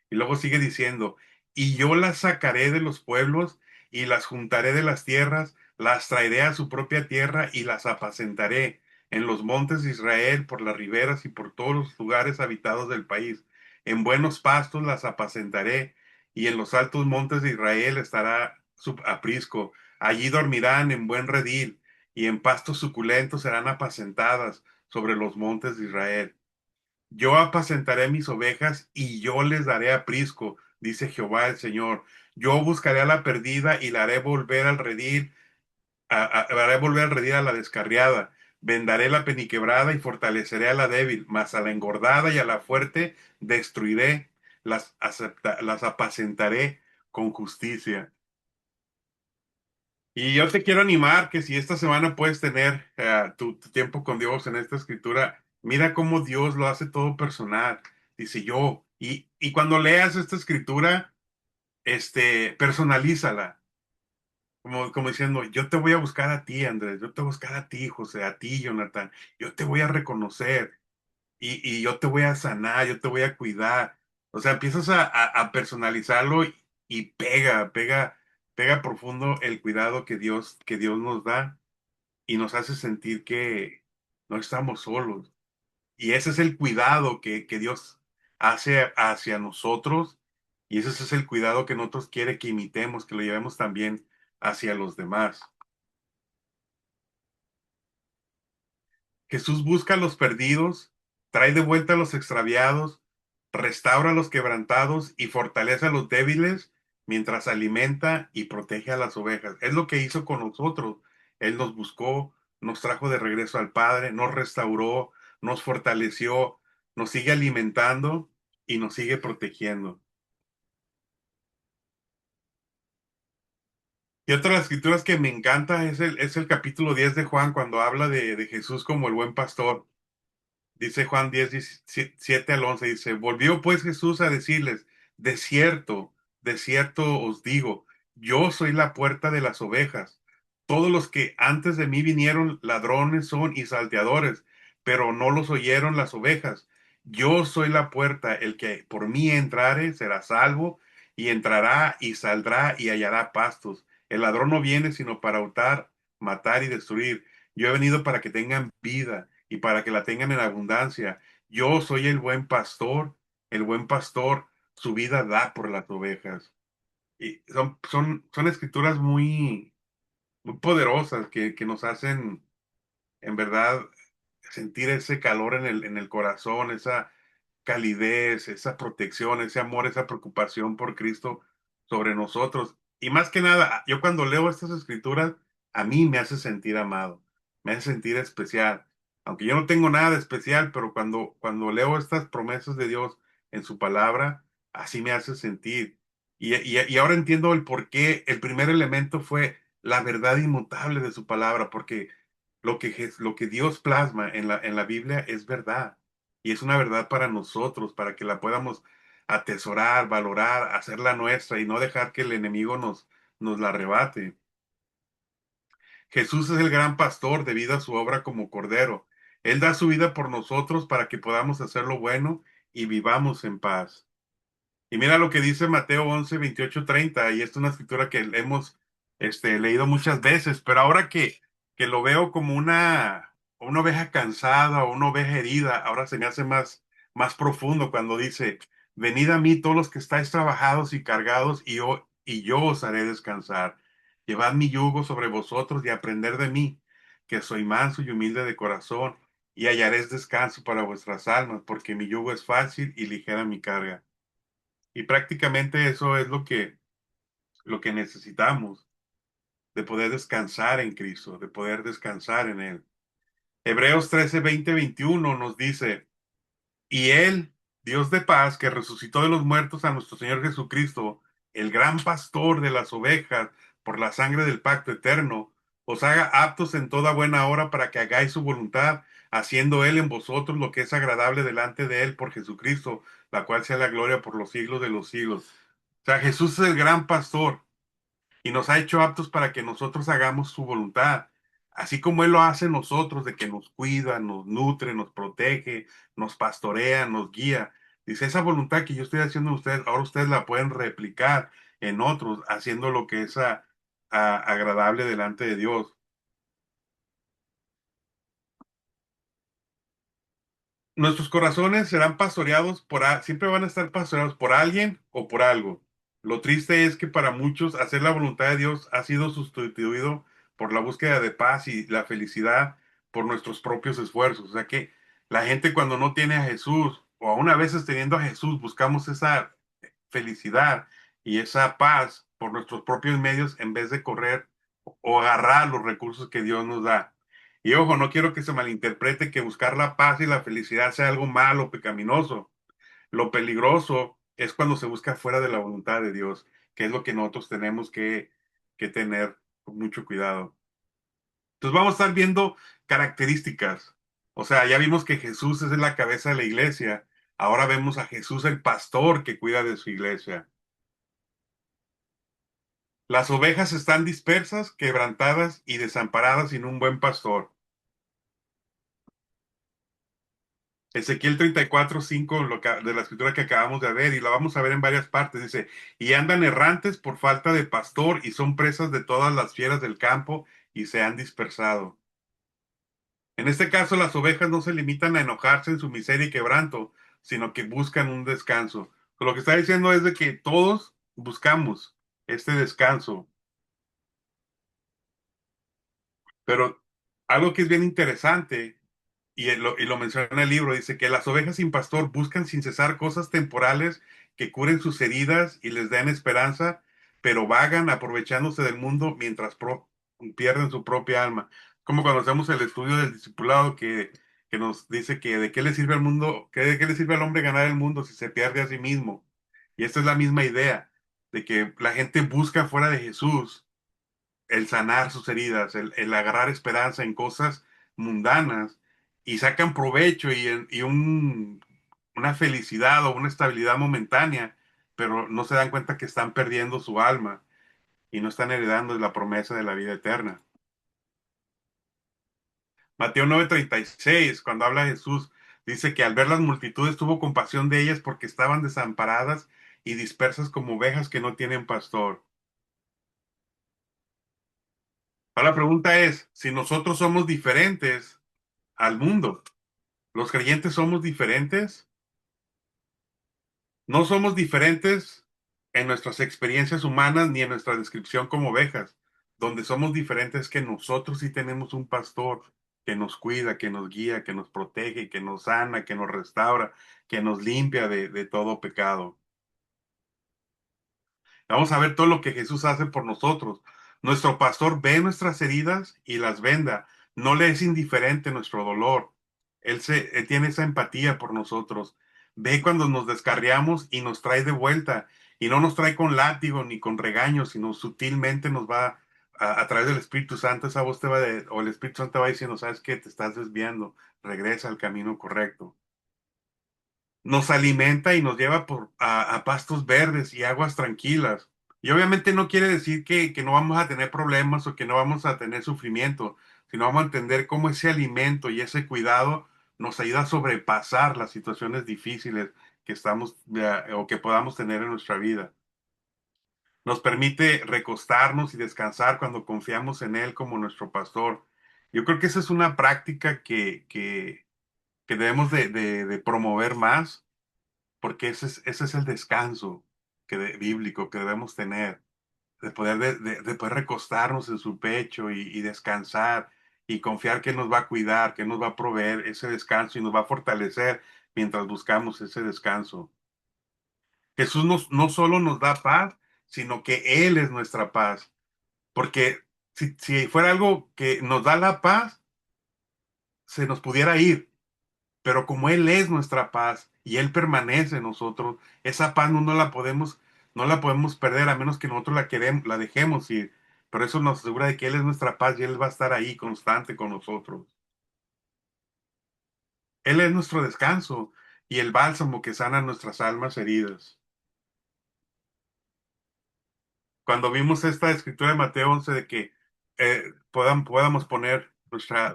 Y luego sigue diciendo, y yo las sacaré de los pueblos y las juntaré de las tierras, las traeré a su propia tierra y las apacentaré en los montes de Israel, por las riberas y por todos los lugares habitados del país. En buenos pastos las apacentaré y en los altos montes de Israel estará su aprisco. Allí dormirán en buen redil y en pastos suculentos serán apacentadas sobre los montes de Israel. Yo apacentaré mis ovejas y yo les daré aprisco, dice Jehová el Señor. Yo buscaré a la perdida y la haré volver al redil, haré volver al redil a la descarriada. Vendaré la peniquebrada y fortaleceré a la débil, mas a la engordada y a la fuerte destruiré, las apacentaré con justicia. Y yo te quiero animar que si esta semana puedes tener tu tiempo con Dios en esta escritura, mira cómo Dios lo hace todo personal. Dice yo, y cuando leas esta escritura, personalízala, como diciendo, yo te voy a buscar a ti, Andrés, yo te voy a buscar a ti, José, a ti, Jonathan, yo te voy a reconocer y yo te voy a sanar, yo te voy a cuidar. O sea, empiezas a personalizarlo y pega profundo el cuidado que Dios nos da y nos hace sentir que no estamos solos. Y ese es el cuidado que Dios hace hacia nosotros y ese es el cuidado que nosotros quiere que imitemos, que lo llevemos también hacia los demás. Jesús busca a los perdidos, trae de vuelta a los extraviados, restaura a los quebrantados y fortalece a los débiles mientras alimenta y protege a las ovejas. Es lo que hizo con nosotros. Él nos buscó, nos trajo de regreso al Padre, nos restauró, nos fortaleció, nos sigue alimentando y nos sigue protegiendo. Y otra de las escrituras que me encanta es el capítulo 10 de Juan cuando habla de Jesús como el buen pastor. Dice Juan 10, 17 al 11, dice, volvió pues Jesús a decirles, de cierto os digo, yo soy la puerta de las ovejas. Todos los que antes de mí vinieron ladrones son y salteadores, pero no los oyeron las ovejas. Yo soy la puerta, el que por mí entrare será salvo, y entrará y saldrá y hallará pastos. El ladrón no viene sino para hurtar, matar y destruir. Yo he venido para que tengan vida y para que la tengan en abundancia. Yo soy el buen pastor, su vida da por las ovejas. Y son escrituras muy poderosas que nos hacen, en verdad, sentir ese calor en el corazón, esa calidez, esa protección, ese amor, esa preocupación por Cristo sobre nosotros. Y más que nada, yo cuando leo estas escrituras, a mí me hace sentir amado, me hace sentir especial. Aunque yo no tengo nada de especial, pero cuando leo estas promesas de Dios en su palabra, así me hace sentir. Y ahora entiendo el por qué el primer elemento fue la verdad inmutable de su palabra, porque lo que Dios plasma en la Biblia es verdad. Y es una verdad para nosotros, para que la podamos atesorar, valorar, hacerla nuestra y no dejar que el enemigo nos la arrebate. Jesús es el gran pastor debido a su obra como cordero. Él da su vida por nosotros para que podamos hacer lo bueno y vivamos en paz. Y mira lo que dice Mateo 11 28 30 y esta es una escritura que hemos leído muchas veces, pero ahora que lo veo como una oveja cansada o una oveja herida, ahora se me hace más profundo cuando dice, venid a mí todos los que estáis trabajados y cargados y yo os haré descansar. Llevad mi yugo sobre vosotros y aprender de mí, que soy manso y humilde de corazón, y hallaréis descanso para vuestras almas, porque mi yugo es fácil y ligera mi carga. Y prácticamente eso es lo que necesitamos, de poder descansar en Cristo, de poder descansar en Él. Hebreos 13 20 21 nos dice, y Él, Dios de paz, que resucitó de los muertos a nuestro Señor Jesucristo, el gran pastor de las ovejas, por la sangre del pacto eterno, os haga aptos en toda buena hora para que hagáis su voluntad, haciendo Él en vosotros lo que es agradable delante de Él por Jesucristo, la cual sea la gloria por los siglos de los siglos. O sea, Jesús es el gran pastor y nos ha hecho aptos para que nosotros hagamos su voluntad, así como Él lo hace en nosotros, de que nos cuida, nos nutre, nos protege, nos pastorea, nos guía. Dice, esa voluntad que yo estoy haciendo en ustedes, ahora ustedes la pueden replicar en otros, haciendo lo que es agradable delante de Dios. Nuestros corazones serán pastoreados siempre van a estar pastoreados por alguien o por algo. Lo triste es que para muchos hacer la voluntad de Dios ha sido sustituido por la búsqueda de paz y la felicidad por nuestros propios esfuerzos. O sea que la gente cuando no tiene a Jesús o aún a veces teniendo a Jesús buscamos esa felicidad y esa paz por nuestros propios medios en vez de correr o agarrar los recursos que Dios nos da. Y ojo, no quiero que se malinterprete que buscar la paz y la felicidad sea algo malo o pecaminoso. Lo peligroso es cuando se busca fuera de la voluntad de Dios, que es lo que nosotros tenemos que tener con mucho cuidado. Entonces vamos a estar viendo características. O sea, ya vimos que Jesús es la cabeza de la iglesia. Ahora vemos a Jesús el pastor que cuida de su iglesia. Las ovejas están dispersas, quebrantadas y desamparadas sin un buen pastor. Ezequiel 34:5, de la escritura que acabamos de ver, y la vamos a ver en varias partes. Dice, y andan errantes por falta de pastor, y son presas de todas las fieras del campo, y se han dispersado. En este caso, las ovejas no se limitan a enojarse en su miseria y quebranto, sino que buscan un descanso. Lo que está diciendo es de que todos buscamos este descanso, pero algo que es bien interesante, y lo menciona el libro, dice que las ovejas sin pastor buscan sin cesar cosas temporales que curen sus heridas y les den esperanza, pero vagan aprovechándose del mundo mientras pierden su propia alma. Como cuando hacemos el estudio del discipulado que nos dice que de qué le sirve al mundo, que de qué le sirve al hombre ganar el mundo si se pierde a sí mismo. Y esta es la misma idea, de que la gente busca fuera de Jesús el sanar sus heridas, el agarrar esperanza en cosas mundanas y sacan provecho una felicidad o una estabilidad momentánea, pero no se dan cuenta que están perdiendo su alma y no están heredando la promesa de la vida eterna. Mateo 9:36, cuando habla Jesús, dice que al ver las multitudes tuvo compasión de ellas porque estaban desamparadas y dispersas como ovejas que no tienen pastor. Ahora la pregunta es, si nosotros somos diferentes al mundo, los creyentes somos diferentes. No somos diferentes en nuestras experiencias humanas ni en nuestra descripción como ovejas. Donde somos diferentes que nosotros sí tenemos un pastor que nos cuida, que nos guía, que nos protege, que nos sana, que nos restaura, que nos limpia de todo pecado. Vamos a ver todo lo que Jesús hace por nosotros. Nuestro pastor ve nuestras heridas y las venda. No le es indiferente nuestro dolor. Él tiene esa empatía por nosotros. Ve cuando nos descarriamos y nos trae de vuelta. Y no nos trae con látigo ni con regaño, sino sutilmente nos va a través del Espíritu Santo. Esa voz o el Espíritu Santo va diciendo, ¿sabes qué? Te estás desviando. Regresa al camino correcto. Nos alimenta y nos lleva a pastos verdes y aguas tranquilas. Y obviamente no quiere decir que no vamos a tener problemas o que no vamos a tener sufrimiento, sino vamos a entender cómo ese alimento y ese cuidado nos ayuda a sobrepasar las situaciones difíciles que o que podamos tener en nuestra vida. Nos permite recostarnos y descansar cuando confiamos en Él como nuestro pastor. Yo creo que esa es una práctica que debemos de promover más porque ese es el descanso bíblico que debemos tener, de poder recostarnos en su pecho y descansar y confiar que Él nos va a cuidar, que Él nos va a proveer ese descanso y nos va a fortalecer mientras buscamos ese descanso. Jesús no solo nos da paz, sino que Él es nuestra paz, porque si fuera algo que nos da la paz, se nos pudiera ir. Pero como Él es nuestra paz y Él permanece en nosotros, esa paz no la podemos perder a menos que nosotros la dejemos ir. Pero eso nos asegura de que Él es nuestra paz y Él va a estar ahí constante con nosotros. Él es nuestro descanso y el bálsamo que sana nuestras almas heridas. Cuando vimos esta escritura de Mateo 11 de que podamos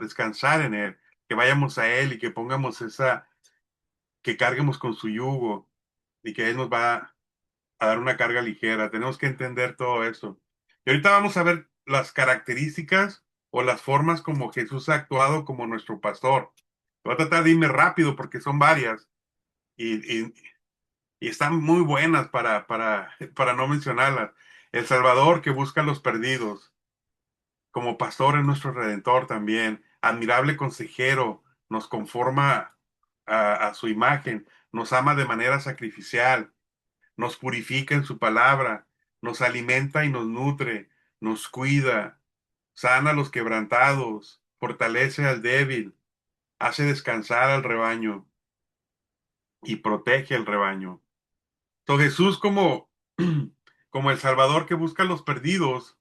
descansar en Él, que vayamos a Él y que que carguemos con su yugo y que Él nos va a dar una carga ligera. Tenemos que entender todo eso. Y ahorita vamos a ver las características o las formas como Jesús ha actuado como nuestro pastor. Voy a tratar de irme rápido porque son varias y, y están muy buenas para no mencionarlas. El Salvador que busca a los perdidos. Como pastor es nuestro redentor también. Admirable consejero, nos conforma a su imagen, nos ama de manera sacrificial, nos purifica en su palabra, nos alimenta y nos nutre, nos cuida, sana a los quebrantados, fortalece al débil, hace descansar al rebaño y protege al rebaño. Entonces Jesús como el Salvador que busca a los perdidos.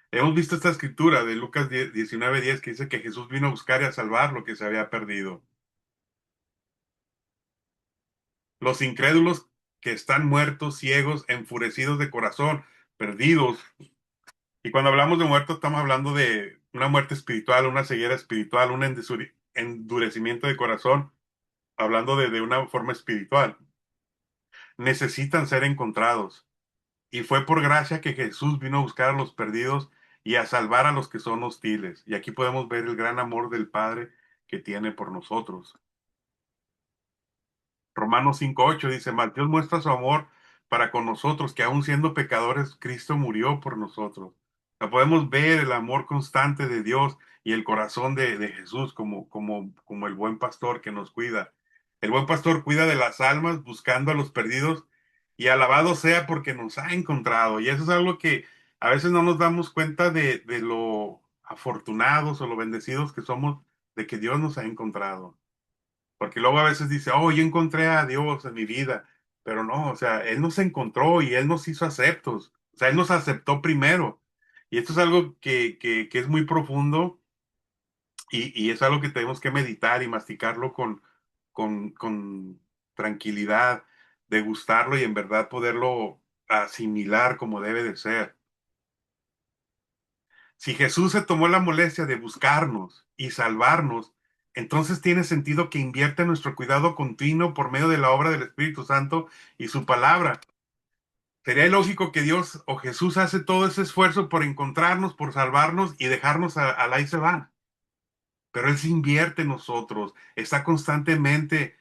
Hemos visto esta escritura de Lucas 19:10 que dice que Jesús vino a buscar y a salvar lo que se había perdido. Los incrédulos que están muertos, ciegos, enfurecidos de corazón, perdidos. Y cuando hablamos de muertos, estamos hablando de una muerte espiritual, una ceguera espiritual, un endurecimiento de corazón, hablando de una forma espiritual, necesitan ser encontrados. Y fue por gracia que Jesús vino a buscar a los perdidos y a salvar a los que son hostiles. Y aquí podemos ver el gran amor del Padre que tiene por nosotros. Romanos 5:8 dice, mas Dios muestra su amor para con nosotros, que aun siendo pecadores, Cristo murió por nosotros. O sea, podemos ver el amor constante de Dios y el corazón de Jesús como el buen pastor que nos cuida. El buen pastor cuida de las almas buscando a los perdidos y alabado sea porque nos ha encontrado. Y eso es algo que a veces no nos damos cuenta de lo afortunados o lo bendecidos que somos de que Dios nos ha encontrado. Porque luego a veces dice, oh, yo encontré a Dios en mi vida, pero no, o sea, Él nos encontró y Él nos hizo aceptos, o sea, Él nos aceptó primero. Y esto es algo que es muy profundo y es algo que tenemos que meditar y masticarlo con tranquilidad, degustarlo y en verdad poderlo asimilar como debe de ser. Si Jesús se tomó la molestia de buscarnos y salvarnos, entonces tiene sentido que invierte nuestro cuidado continuo por medio de la obra del Espíritu Santo y su palabra. Sería ilógico que Dios o Jesús hace todo ese esfuerzo por encontrarnos, por salvarnos y dejarnos al ahí se van. Pero Él se invierte en nosotros, está constantemente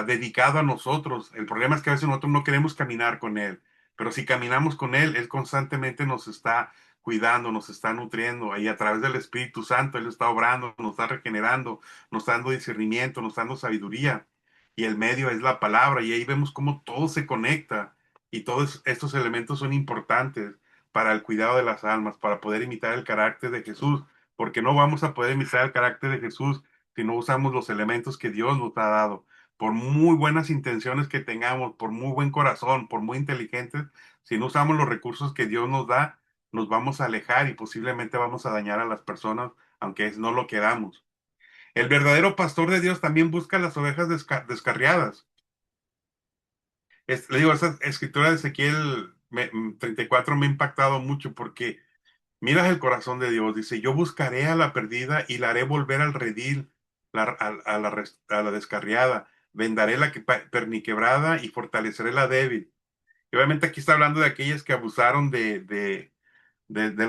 dedicado a nosotros. El problema es que a veces nosotros no queremos caminar con Él, pero si caminamos con Él, Él constantemente nos está cuidando, nos está nutriendo, y a través del Espíritu Santo Él está obrando, nos está regenerando, nos está dando discernimiento, nos está dando sabiduría, y el medio es la palabra, y ahí vemos cómo todo se conecta, y todos estos elementos son importantes para el cuidado de las almas, para poder imitar el carácter de Jesús, porque no vamos a poder imitar el carácter de Jesús si no usamos los elementos que Dios nos ha dado. Por muy buenas intenciones que tengamos, por muy buen corazón, por muy inteligentes, si no usamos los recursos que Dios nos da, nos vamos a alejar y posiblemente vamos a dañar a las personas, aunque no lo queramos. El verdadero pastor de Dios también busca las ovejas descarriadas. Le digo, esa escritura de Ezequiel 34 me ha impactado mucho porque miras el corazón de Dios, dice, yo buscaré a la perdida y la haré volver al redil, a la descarriada, vendaré la perniquebrada y fortaleceré la débil. Y obviamente aquí está hablando de aquellas que abusaron del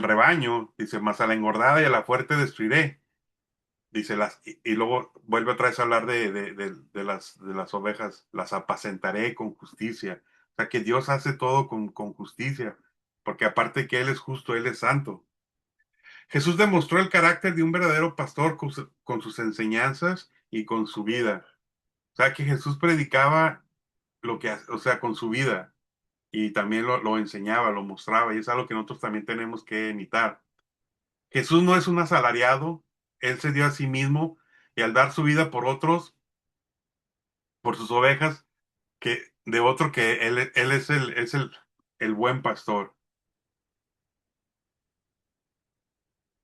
rebaño, dice, más a la engordada y a la fuerte destruiré. Dice, y luego vuelve otra vez a hablar de las ovejas, las apacentaré con justicia. O sea que Dios hace todo con justicia, porque aparte que Él es justo, Él es santo. Jesús demostró el carácter de un verdadero pastor con sus enseñanzas y con su vida. O sea, que Jesús predicaba o sea, con su vida y también lo enseñaba, lo mostraba y es algo que nosotros también tenemos que imitar. Jesús no es un asalariado, Él se dio a sí mismo y al dar su vida por otros, por sus ovejas, que de otro que Él es el buen pastor.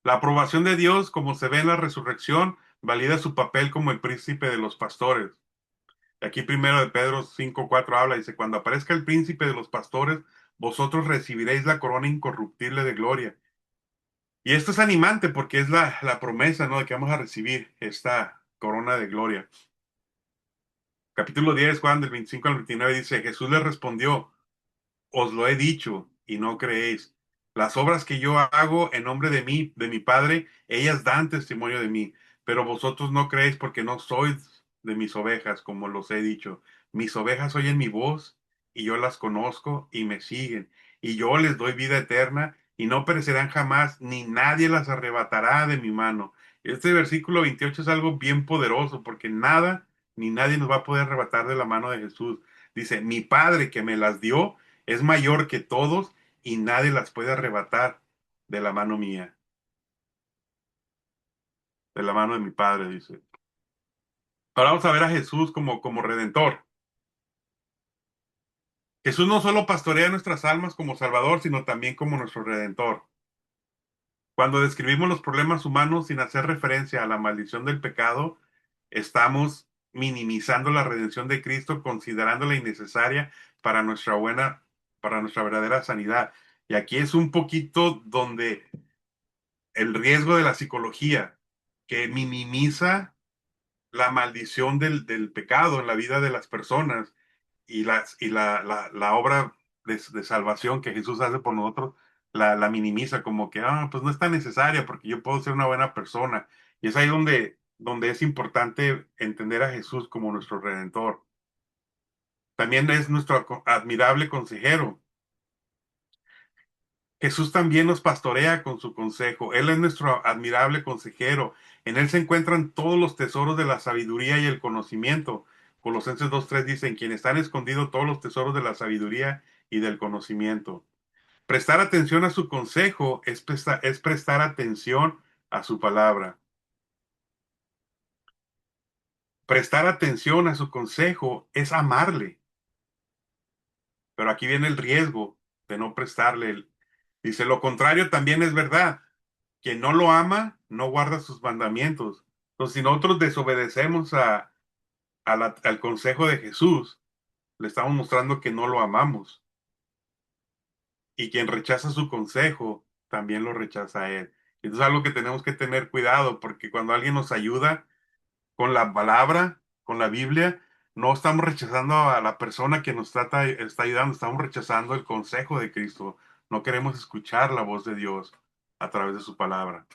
La aprobación de Dios, como se ve en la resurrección, valida su papel como el príncipe de los pastores. Aquí primero de Pedro 5:4 habla, dice, cuando aparezca el príncipe de los pastores, vosotros recibiréis la corona incorruptible de gloria. Y esto es animante porque es la promesa, ¿no? De que vamos a recibir esta corona de gloria. Capítulo 10, Juan, del 25 al 29 dice, Jesús le respondió, os lo he dicho y no creéis. Las obras que yo hago en nombre de mí, de mi Padre, ellas dan testimonio de mí, pero vosotros no creéis porque no sois de mis ovejas, como los he dicho. Mis ovejas oyen mi voz y yo las conozco y me siguen, y yo les doy vida eterna y no perecerán jamás, ni nadie las arrebatará de mi mano. Este versículo 28 es algo bien poderoso porque nada ni nadie nos va a poder arrebatar de la mano de Jesús. Dice, mi Padre que me las dio, es mayor que todos y nadie las puede arrebatar de la mano mía, de la mano de mi Padre, dice. Ahora vamos a ver a Jesús como redentor. Jesús no solo pastorea nuestras almas como Salvador, sino también como nuestro redentor. Cuando describimos los problemas humanos sin hacer referencia a la maldición del pecado, estamos minimizando la redención de Cristo, considerándola innecesaria para para nuestra verdadera sanidad. Y aquí es un poquito donde el riesgo de la psicología. que minimiza la maldición del pecado en la vida de las personas y la obra de salvación que Jesús hace por nosotros, la minimiza como que, pues no es tan necesaria porque yo puedo ser una buena persona. Y es ahí donde es importante entender a Jesús como nuestro Redentor. También es nuestro admirable consejero. Jesús también nos pastorea con su consejo. Él es nuestro admirable consejero. En él se encuentran todos los tesoros de la sabiduría y el conocimiento. Colosenses 2:3 dicen, quien están escondidos todos los tesoros de la sabiduría y del conocimiento. Prestar atención a su consejo es prestar atención a su palabra. Prestar atención a su consejo es amarle. Pero aquí viene el riesgo de no prestarle. Dice, lo contrario también es verdad. Quien no lo ama, no guarda sus mandamientos. Entonces, si nosotros desobedecemos al consejo de Jesús, le estamos mostrando que no lo amamos. Y quien rechaza su consejo, también lo rechaza a él. Entonces, es algo que tenemos que tener cuidado, porque cuando alguien nos ayuda con la palabra, con la Biblia, no estamos rechazando a la persona que nos está ayudando, estamos rechazando el consejo de Cristo. No queremos escuchar la voz de Dios a través de su palabra.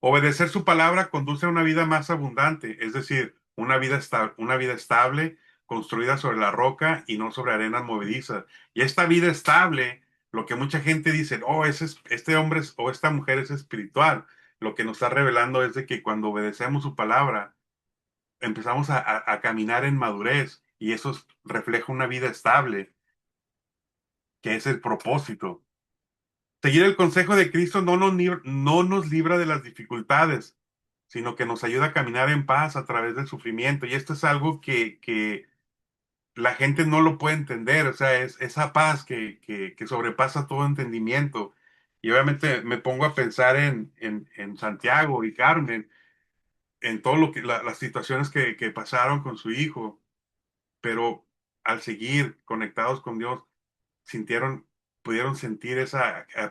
Obedecer su palabra conduce a una vida más abundante, es decir, una vida estable, construida sobre la roca y no sobre arenas movedizas. Y esta vida estable, lo que mucha gente dice, oh, este hombre o esta mujer es espiritual, lo que nos está revelando es de que cuando obedecemos su palabra, empezamos a caminar en madurez y eso refleja una vida estable, que es el propósito. Seguir el consejo de Cristo no nos libra de las dificultades, sino que nos ayuda a caminar en paz a través del sufrimiento. Y esto es algo que la gente no lo puede entender, o sea, es esa paz que sobrepasa todo entendimiento. Y obviamente me pongo a pensar en Santiago y Carmen, en todo las situaciones que pasaron con su hijo, pero al seguir conectados con Dios, sintieron, pudieron sentir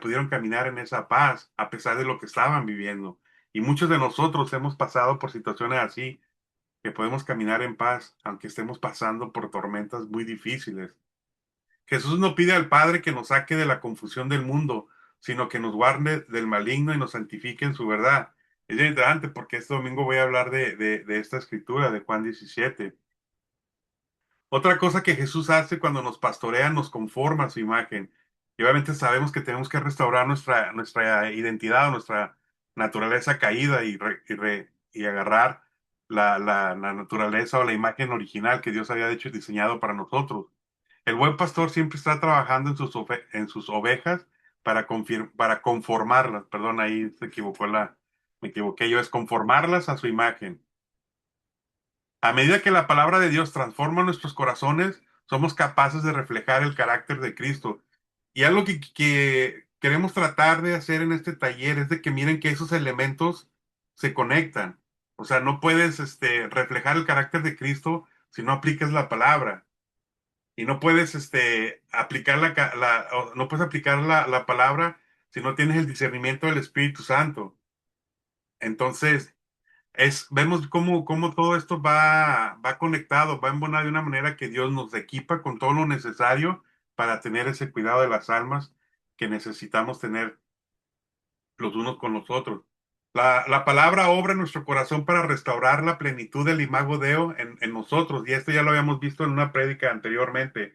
pudieron caminar en esa paz a pesar de lo que estaban viviendo. Y muchos de nosotros hemos pasado por situaciones así, que podemos caminar en paz, aunque estemos pasando por tormentas muy difíciles. Jesús no pide al Padre que nos saque de la confusión del mundo, sino que nos guarde del maligno y nos santifique en su verdad. Es interesante porque este domingo voy a hablar de esta escritura de Juan 17. Otra cosa que Jesús hace cuando nos pastorea, nos conforma a su imagen. Y obviamente sabemos que tenemos que restaurar nuestra identidad, nuestra naturaleza caída y agarrar la naturaleza o la imagen original que Dios había hecho y diseñado para nosotros. El buen pastor siempre está trabajando en sus ovejas para conformarlas. Perdón, ahí me equivoqué yo, es conformarlas a su imagen. A medida que la palabra de Dios transforma nuestros corazones, somos capaces de reflejar el carácter de Cristo. Y algo que queremos tratar de hacer en este taller es de que miren que esos elementos se conectan. O sea, no puedes reflejar el carácter de Cristo si no aplicas la palabra. Y no puedes aplicar no puedes aplicar la palabra si no tienes el discernimiento del Espíritu Santo. Entonces, vemos cómo todo esto va conectado, va embonado de una manera que Dios nos equipa con todo lo necesario para tener ese cuidado de las almas que necesitamos tener los unos con los otros. La palabra obra en nuestro corazón para restaurar la plenitud del imago Deo en nosotros, y esto ya lo habíamos visto en una prédica anteriormente.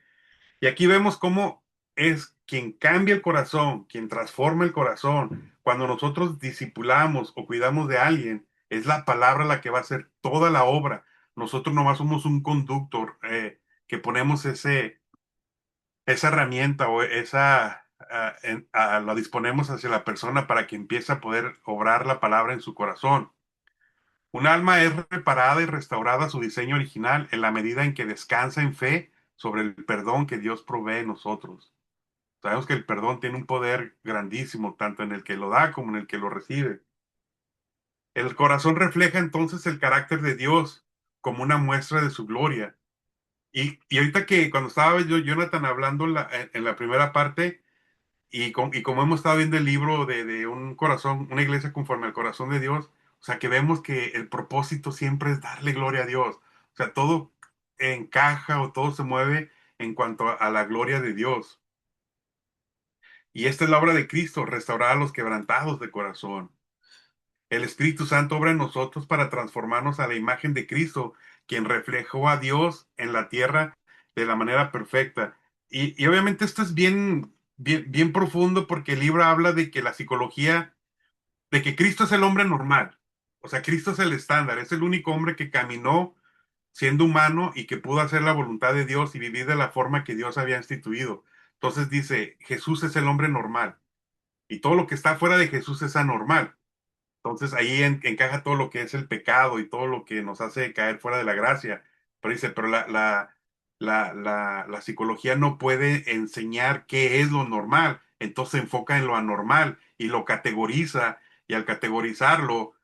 Y aquí vemos cómo es quien cambia el corazón, quien transforma el corazón. Cuando nosotros discipulamos o cuidamos de alguien, es la palabra la que va a hacer toda la obra. Nosotros nomás somos un conductor que ponemos esa herramienta o la disponemos hacia la persona para que empiece a poder obrar la palabra en su corazón. Un alma es reparada y restaurada a su diseño original en la medida en que descansa en fe sobre el perdón que Dios provee en nosotros. Sabemos que el perdón tiene un poder grandísimo, tanto en el que lo da como en el que lo recibe. El corazón refleja entonces el carácter de Dios como una muestra de su gloria. Y ahorita que cuando estaba yo, Jonathan, hablando en la primera parte, y como hemos estado viendo el libro de un corazón, una iglesia conforme al corazón de Dios, O sea, que vemos que el propósito siempre es darle gloria a Dios. O sea, todo encaja o todo se mueve en cuanto a la gloria de Dios. Y esta es la obra de Cristo, restaurar a los quebrantados de corazón. El Espíritu Santo obra en nosotros para transformarnos a la imagen de Cristo, quien reflejó a Dios en la tierra de la manera perfecta. Y obviamente esto es bien profundo porque el libro habla de que la psicología, de que Cristo es el hombre normal. O sea, Cristo es el estándar, es el único hombre que caminó siendo humano y que pudo hacer la voluntad de Dios y vivir de la forma que Dios había instituido. Entonces dice, Jesús es el hombre normal y todo lo que está fuera de Jesús es anormal. Entonces ahí encaja todo lo que es el pecado y todo lo que nos hace caer fuera de la gracia. Pero dice, pero la psicología no puede enseñar qué es lo normal, entonces se enfoca en lo anormal y lo categoriza, y al categorizarlo,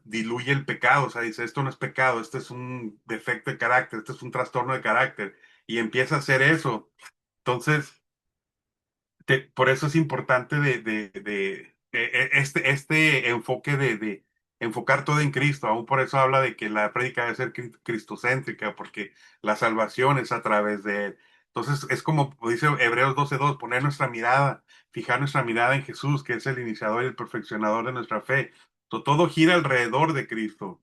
diluye el pecado. O sea, dice, esto no es pecado, esto es un defecto de carácter, esto es un trastorno de carácter, y empieza a hacer eso. Entonces, por eso es importante este enfoque de enfocar todo en Cristo. Aún por eso habla de que la prédica debe ser cristocéntrica, porque la salvación es a través de Él. Entonces es como dice Hebreos 12:2, poner nuestra mirada, fijar nuestra mirada en Jesús, que es el iniciador y el perfeccionador de nuestra fe. Todo gira alrededor de Cristo.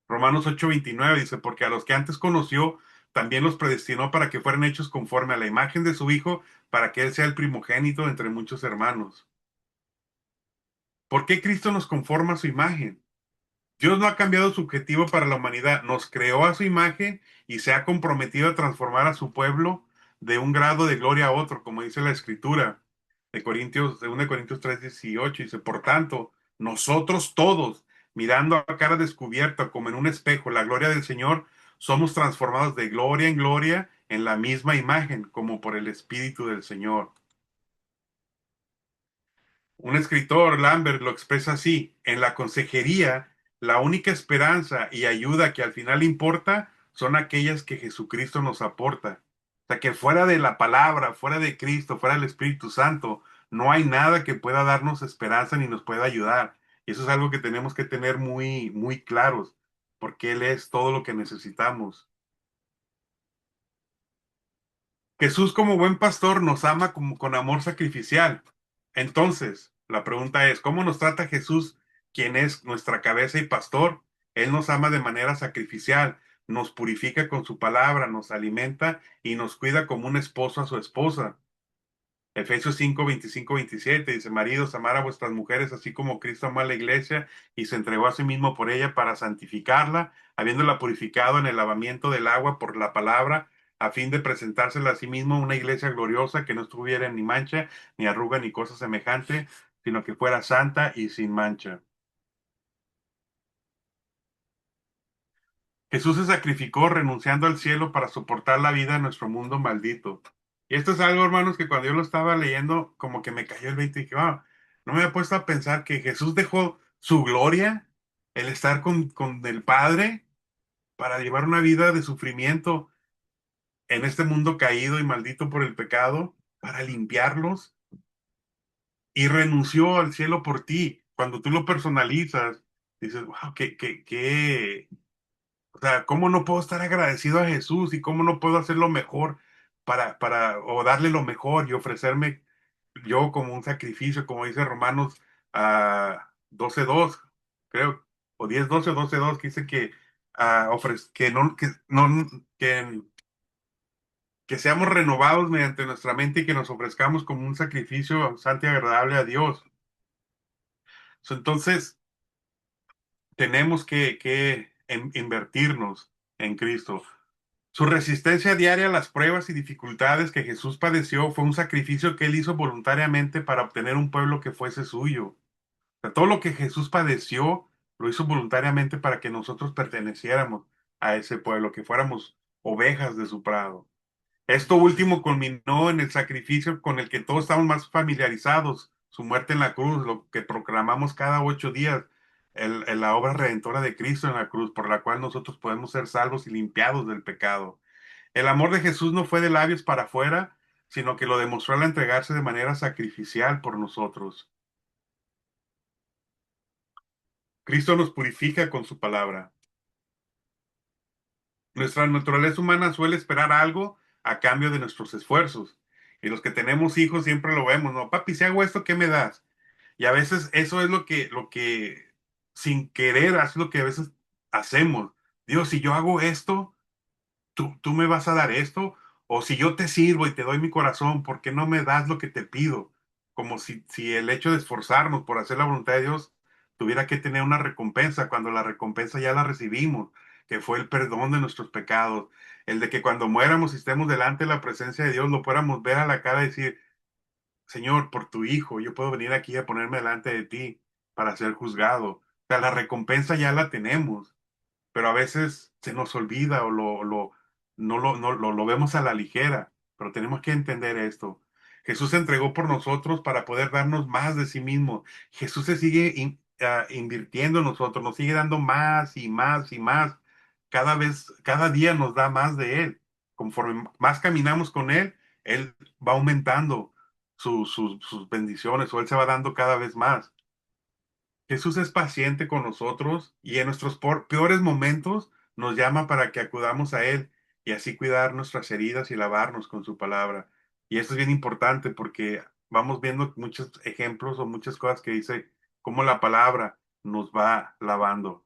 Romanos 8:29 dice, porque a los que antes conoció, también los predestinó para que fueran hechos conforme a la imagen de su Hijo, para que Él sea el primogénito entre muchos hermanos. ¿Por qué Cristo nos conforma a su imagen? Dios no ha cambiado su objetivo para la humanidad, nos creó a su imagen y se ha comprometido a transformar a su pueblo de un grado de gloria a otro, como dice la Escritura de Corintios, 2 Corintios 3:18, dice, por tanto, nosotros todos, mirando a cara descubierta como en un espejo la gloria del Señor, somos transformados de gloria en gloria en la misma imagen, como por el Espíritu del Señor. Un escritor, Lambert, lo expresa así: en la consejería, la única esperanza y ayuda que al final importa son aquellas que Jesucristo nos aporta. O sea, que fuera de la palabra, fuera de Cristo, fuera del Espíritu Santo, no hay nada que pueda darnos esperanza ni nos pueda ayudar. Y eso es algo que tenemos que tener muy claros, porque Él es todo lo que necesitamos. Jesús, como buen pastor, nos ama con amor sacrificial. Entonces, la pregunta es, ¿cómo nos trata Jesús, quien es nuestra cabeza y pastor? Él nos ama de manera sacrificial, nos purifica con su palabra, nos alimenta y nos cuida como un esposo a su esposa. Efesios 5:25-27 dice, maridos, amar a vuestras mujeres así como Cristo amó a la iglesia y se entregó a sí mismo por ella para santificarla, habiéndola purificado en el lavamiento del agua por la palabra, a fin de presentársela a sí mismo una iglesia gloriosa que no estuviera ni mancha, ni arruga, ni cosa semejante, sino que fuera santa y sin mancha. Jesús se sacrificó renunciando al cielo para soportar la vida en nuestro mundo maldito. Y esto es algo, hermanos, que cuando yo lo estaba leyendo, como que me cayó el 20 y dije, wow, no me había puesto a pensar que Jesús dejó su gloria, el estar con el Padre, para llevar una vida de sufrimiento en este mundo caído y maldito por el pecado, para limpiarlos, y renunció al cielo por ti. Cuando tú lo personalizas, dices, wow, o sea, ¿cómo no puedo estar agradecido a Jesús y cómo no puedo hacer lo mejor o darle lo mejor y ofrecerme yo como un sacrificio, como dice Romanos 12:2, creo, o 10:12 o 12:2, que dice que, que seamos renovados mediante nuestra mente y que nos ofrezcamos como un sacrificio santo y agradable a Dios. Entonces, tenemos que invertirnos en Cristo. Su resistencia diaria a las pruebas y dificultades que Jesús padeció fue un sacrificio que él hizo voluntariamente para obtener un pueblo que fuese suyo. O sea, todo lo que Jesús padeció lo hizo voluntariamente para que nosotros perteneciéramos a ese pueblo, que fuéramos ovejas de su prado. Esto último culminó en el sacrificio con el que todos estamos más familiarizados, su muerte en la cruz, lo que proclamamos cada 8 días, la obra redentora de Cristo en la cruz, por la cual nosotros podemos ser salvos y limpiados del pecado. El amor de Jesús no fue de labios para afuera, sino que lo demostró al entregarse de manera sacrificial por nosotros. Cristo nos purifica con su palabra. Nuestra naturaleza humana suele esperar algo a cambio de nuestros esfuerzos. Y los que tenemos hijos siempre lo vemos, ¿no? Papi, si hago esto, ¿qué me das? Y a veces eso es lo que sin querer, es lo que a veces hacemos. Dios, si yo hago esto, tú me vas a dar esto, o si yo te sirvo y te doy mi corazón, ¿por qué no me das lo que te pido? Como si el hecho de esforzarnos por hacer la voluntad de Dios tuviera que tener una recompensa, cuando la recompensa ya la recibimos, que fue el perdón de nuestros pecados, el de que cuando muéramos y estemos delante de la presencia de Dios, lo podamos ver a la cara y decir, Señor, por tu Hijo, yo puedo venir aquí a ponerme delante de ti para ser juzgado. O sea, la recompensa ya la tenemos, pero a veces se nos olvida o no lo vemos a la ligera, pero tenemos que entender esto. Jesús se entregó por nosotros para poder darnos más de sí mismo. Jesús se sigue invirtiendo en nosotros, nos sigue dando más y más y más. Cada vez, cada día nos da más de Él. Conforme más caminamos con Él va aumentando sus bendiciones o Él se va dando cada vez más. Jesús es paciente con nosotros y en nuestros peores momentos nos llama para que acudamos a Él y así cuidar nuestras heridas y lavarnos con su palabra. Y esto es bien importante porque vamos viendo muchos ejemplos o muchas cosas que dice cómo la palabra nos va lavando.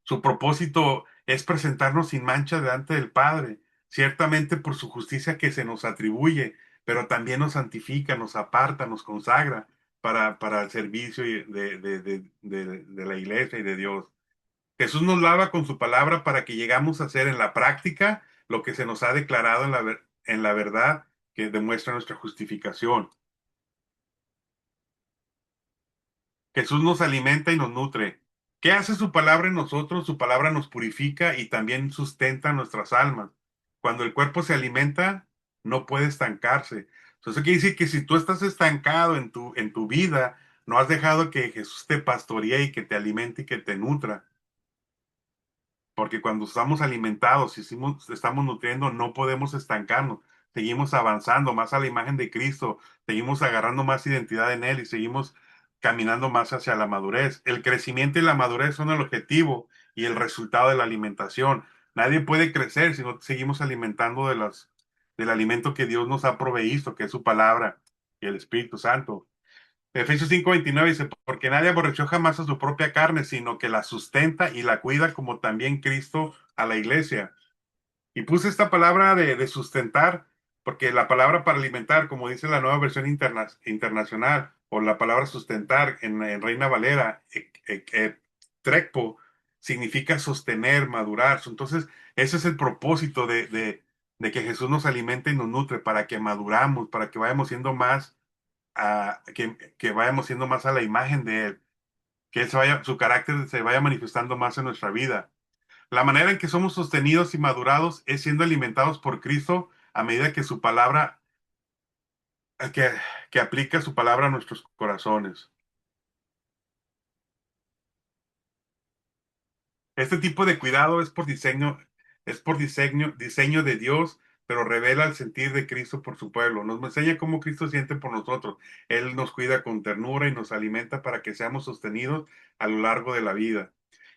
Su propósito es presentarnos sin mancha delante del Padre, ciertamente por su justicia que se nos atribuye, pero también nos santifica, nos aparta, nos consagra para el servicio de la iglesia y de Dios. Jesús nos lava con su palabra para que llegamos a hacer en la práctica lo que se nos ha declarado en la verdad que demuestra nuestra justificación. Jesús nos alimenta y nos nutre. ¿Qué hace su palabra en nosotros? Su palabra nos purifica y también sustenta nuestras almas. Cuando el cuerpo se alimenta, no puede estancarse. Entonces, eso quiere decir que si tú estás estancado en tu vida, no has dejado que Jesús te pastoree y que te alimente y que te nutra. Porque cuando estamos alimentados y estamos nutriendo, no podemos estancarnos. Seguimos avanzando más a la imagen de Cristo, seguimos agarrando más identidad en Él y seguimos caminando más hacia la madurez. El crecimiento y la madurez son el objetivo y el resultado de la alimentación. Nadie puede crecer si no seguimos alimentando del alimento que Dios nos ha proveído, que es su palabra y el Espíritu Santo. Efesios 5:29 dice, porque nadie aborreció jamás a su propia carne, sino que la sustenta y la cuida como también Cristo a la iglesia. Y puse esta palabra de sustentar, porque la palabra para alimentar, como dice la nueva versión internacional, o la palabra sustentar en Reina Valera, trekpo, significa sostener, madurar. Entonces, ese es el propósito de que Jesús nos alimente y nos nutre, para que maduramos, para que vayamos siendo más que vayamos siendo más a la imagen de Él, que su carácter se vaya manifestando más en nuestra vida. La manera en que somos sostenidos y madurados es siendo alimentados por Cristo a medida que su palabra, que, que aplica su palabra a nuestros corazones. Este tipo de cuidado es por diseño de Dios, pero revela el sentir de Cristo por su pueblo. Nos enseña cómo Cristo siente por nosotros. Él nos cuida con ternura y nos alimenta para que seamos sostenidos a lo largo de la vida.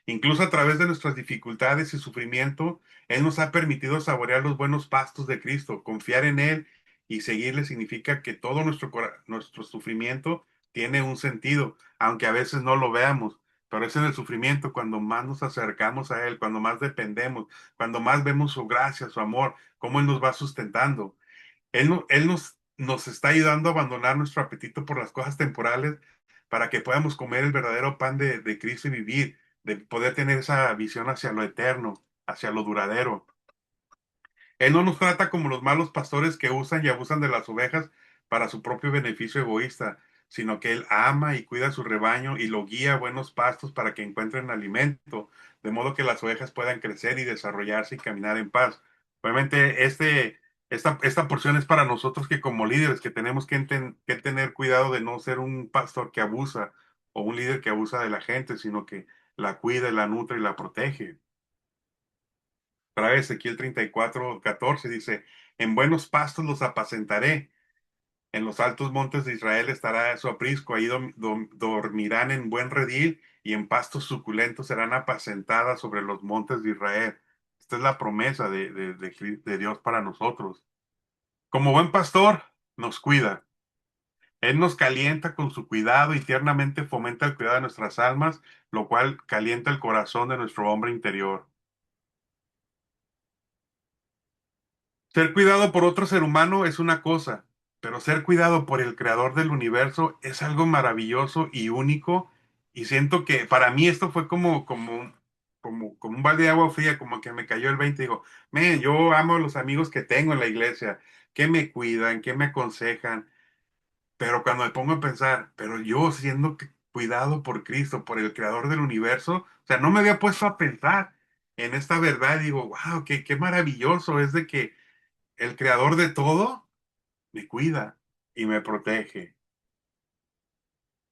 Incluso a través de nuestras dificultades y sufrimiento, Él nos ha permitido saborear los buenos pastos de Cristo. Confiar en Él y seguirle significa que todo nuestro sufrimiento tiene un sentido, aunque a veces no lo veamos. Pero es en el sufrimiento cuando más nos acercamos a Él, cuando más dependemos, cuando más vemos su gracia, su amor, cómo Él nos va sustentando. Él nos está ayudando a abandonar nuestro apetito por las cosas temporales para que podamos comer el verdadero pan de Cristo y vivir, de poder tener esa visión hacia lo eterno, hacia lo duradero. Él no nos trata como los malos pastores que usan y abusan de las ovejas para su propio beneficio egoísta, sino que Él ama y cuida su rebaño y lo guía a buenos pastos para que encuentren alimento, de modo que las ovejas puedan crecer y desarrollarse y caminar en paz. Obviamente, esta porción es para nosotros que como líderes que tenemos que tener cuidado de no ser un pastor que abusa o un líder que abusa de la gente, sino que la cuida, la nutre y la protege. Otra vez, Ezequiel 34:14 dice, en buenos pastos los apacentaré, En los altos montes de Israel estará su aprisco, ahí dormirán en buen redil y en pastos suculentos serán apacentadas sobre los montes de Israel. Esta es la promesa de Dios para nosotros. Como buen pastor, nos cuida. Él nos calienta con su cuidado y tiernamente fomenta el cuidado de nuestras almas, lo cual calienta el corazón de nuestro hombre interior. Ser cuidado por otro ser humano es una cosa, pero ser cuidado por el creador del universo es algo maravilloso y único. Y siento que para mí esto fue como un balde de agua fría, como que me cayó el 20. Digo, man, yo amo a los amigos que tengo en la iglesia, que me cuidan, que me aconsejan. Pero cuando me pongo a pensar, pero yo siendo cuidado por Cristo, por el creador del universo, o sea, no me había puesto a pensar en esta verdad. Digo, wow, qué maravilloso es de que el creador de todo me cuida y me protege.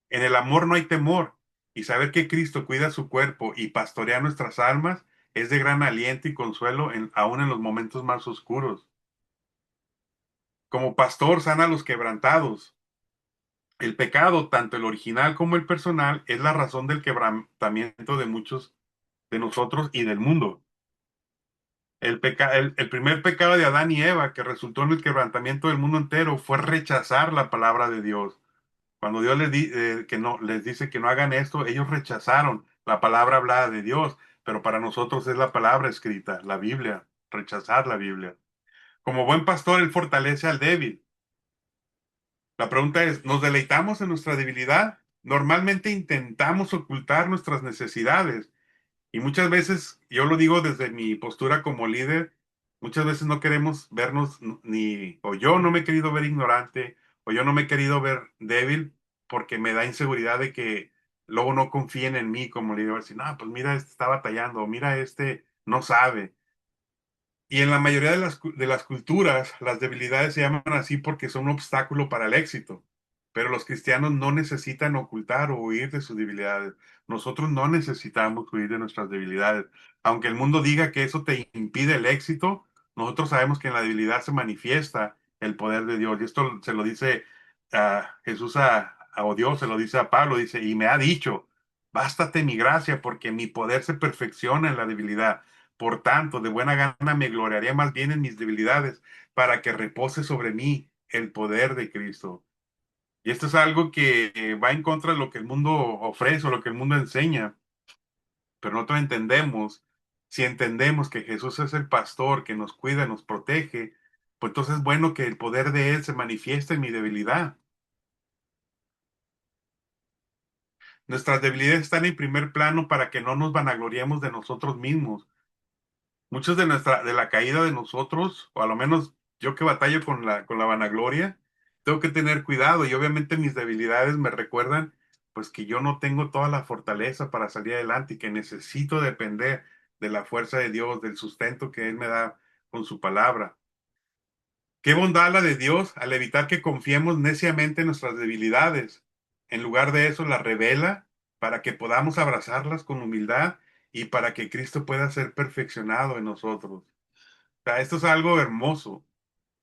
En el amor no hay temor, y saber que Cristo cuida su cuerpo y pastorea nuestras almas es de gran aliento y consuelo aún en los momentos más oscuros. Como pastor sana a los quebrantados. El pecado, tanto el original como el personal, es la razón del quebrantamiento de muchos de nosotros y del mundo. El primer pecado de Adán y Eva, que resultó en el quebrantamiento del mundo entero, fue rechazar la palabra de Dios. Cuando Dios que no, les dice que no hagan esto, ellos rechazaron la palabra hablada de Dios, pero para nosotros es la palabra escrita, la Biblia, rechazar la Biblia. Como buen pastor, él fortalece al débil. La pregunta es, ¿nos deleitamos en nuestra debilidad? Normalmente intentamos ocultar nuestras necesidades y muchas veces, yo lo digo desde mi postura como líder, muchas veces no queremos vernos o yo no me he querido ver ignorante, o yo no me he querido ver débil porque me da inseguridad de que luego no confíen en mí como líder. Decir, no, pues mira, este está batallando, o mira, este no sabe. Y en la mayoría de las culturas, las debilidades se llaman así porque son un obstáculo para el éxito. Pero los cristianos no necesitan ocultar o huir de sus debilidades. Nosotros no necesitamos huir de nuestras debilidades. Aunque el mundo diga que eso te impide el éxito, nosotros sabemos que en la debilidad se manifiesta el poder de Dios. Y esto se lo dice a Jesús o Dios, se lo dice a Pablo, dice, y me ha dicho, bástate mi gracia porque mi poder se perfecciona en la debilidad. Por tanto, de buena gana me gloriaría más bien en mis debilidades, para que repose sobre mí el poder de Cristo. Y esto es algo que va en contra de lo que el mundo ofrece o lo que el mundo enseña, pero nosotros entendemos, si entendemos que Jesús es el pastor que nos cuida, nos protege, pues entonces es bueno que el poder de Él se manifieste en mi debilidad. Nuestras debilidades están en primer plano para que no nos vanagloriemos de nosotros mismos. Muchos de la caída de nosotros, o a lo menos yo que batallo con la vanagloria, tengo que tener cuidado y obviamente mis debilidades me recuerdan pues que yo no tengo toda la fortaleza para salir adelante y que necesito depender de la fuerza de Dios, del sustento que Él me da con su palabra. Qué bondad la de Dios al evitar que confiemos neciamente en nuestras debilidades. En lugar de eso, las revela para que podamos abrazarlas con humildad y para que Cristo pueda ser perfeccionado en nosotros. O sea, esto es algo hermoso,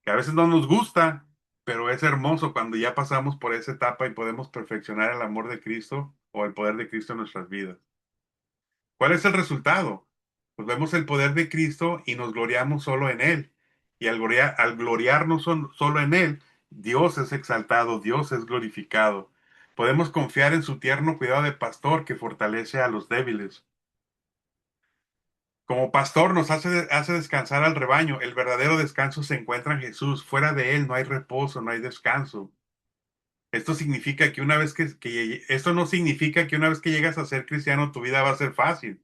que a veces no nos gusta, pero es hermoso cuando ya pasamos por esa etapa y podemos perfeccionar el amor de Cristo o el poder de Cristo en nuestras vidas. ¿Cuál es el resultado? Pues vemos el poder de Cristo y nos gloriamos solo en Él. Y al gloriarnos solo en Él, Dios es exaltado, Dios es glorificado. Podemos confiar en su tierno cuidado de pastor que fortalece a los débiles. Como pastor nos hace descansar al rebaño. El verdadero descanso se encuentra en Jesús. Fuera de Él no hay reposo, no hay descanso. Esto significa que esto no significa que una vez que llegas a ser cristiano tu vida va a ser fácil.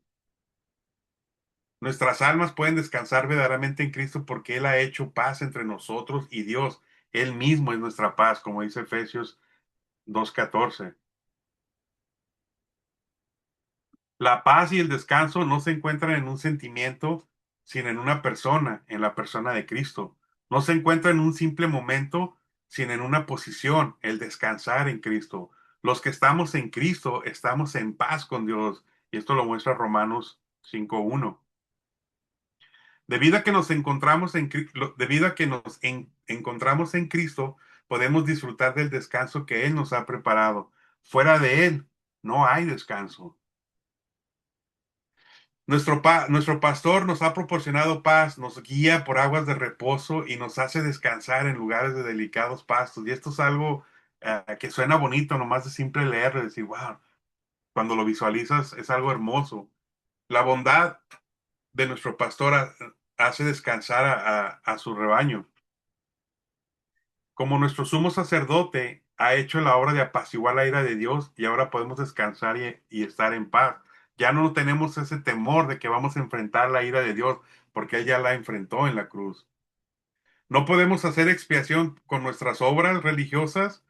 Nuestras almas pueden descansar verdaderamente en Cristo porque Él ha hecho paz entre nosotros y Dios. Él mismo es nuestra paz, como dice Efesios 2:14. La paz y el descanso no se encuentran en un sentimiento, sino en una persona, en la persona de Cristo. No se encuentra en un simple momento, sino en una posición, el descansar en Cristo. Los que estamos en Cristo estamos en paz con Dios. Y esto lo muestra Romanos 5:1. Debido a que nos encontramos en Cristo, podemos disfrutar del descanso que Él nos ha preparado. Fuera de Él, no hay descanso. Nuestro pastor nos ha proporcionado paz, nos guía por aguas de reposo y nos hace descansar en lugares de delicados pastos. Y esto es algo que suena bonito, nomás de simple leerlo, decir, wow, cuando lo visualizas es algo hermoso. La bondad de nuestro pastor hace descansar a su rebaño. Como nuestro sumo sacerdote ha hecho la obra de apaciguar la ira de Dios y ahora podemos descansar y estar en paz. Ya no tenemos ese temor de que vamos a enfrentar la ira de Dios porque Él ya la enfrentó en la cruz. No podemos hacer expiación con nuestras obras religiosas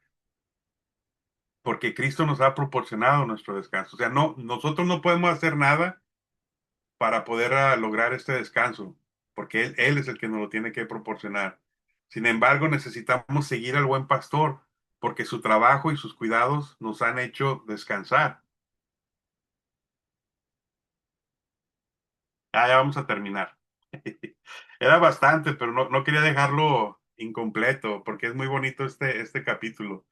porque Cristo nos ha proporcionado nuestro descanso. O sea, no, nosotros no podemos hacer nada para poder lograr este descanso, porque él es el que nos lo tiene que proporcionar. Sin embargo, necesitamos seguir al buen pastor, porque su trabajo y sus cuidados nos han hecho descansar. Ya vamos a terminar. Era bastante, pero no quería dejarlo incompleto, porque es muy bonito este capítulo.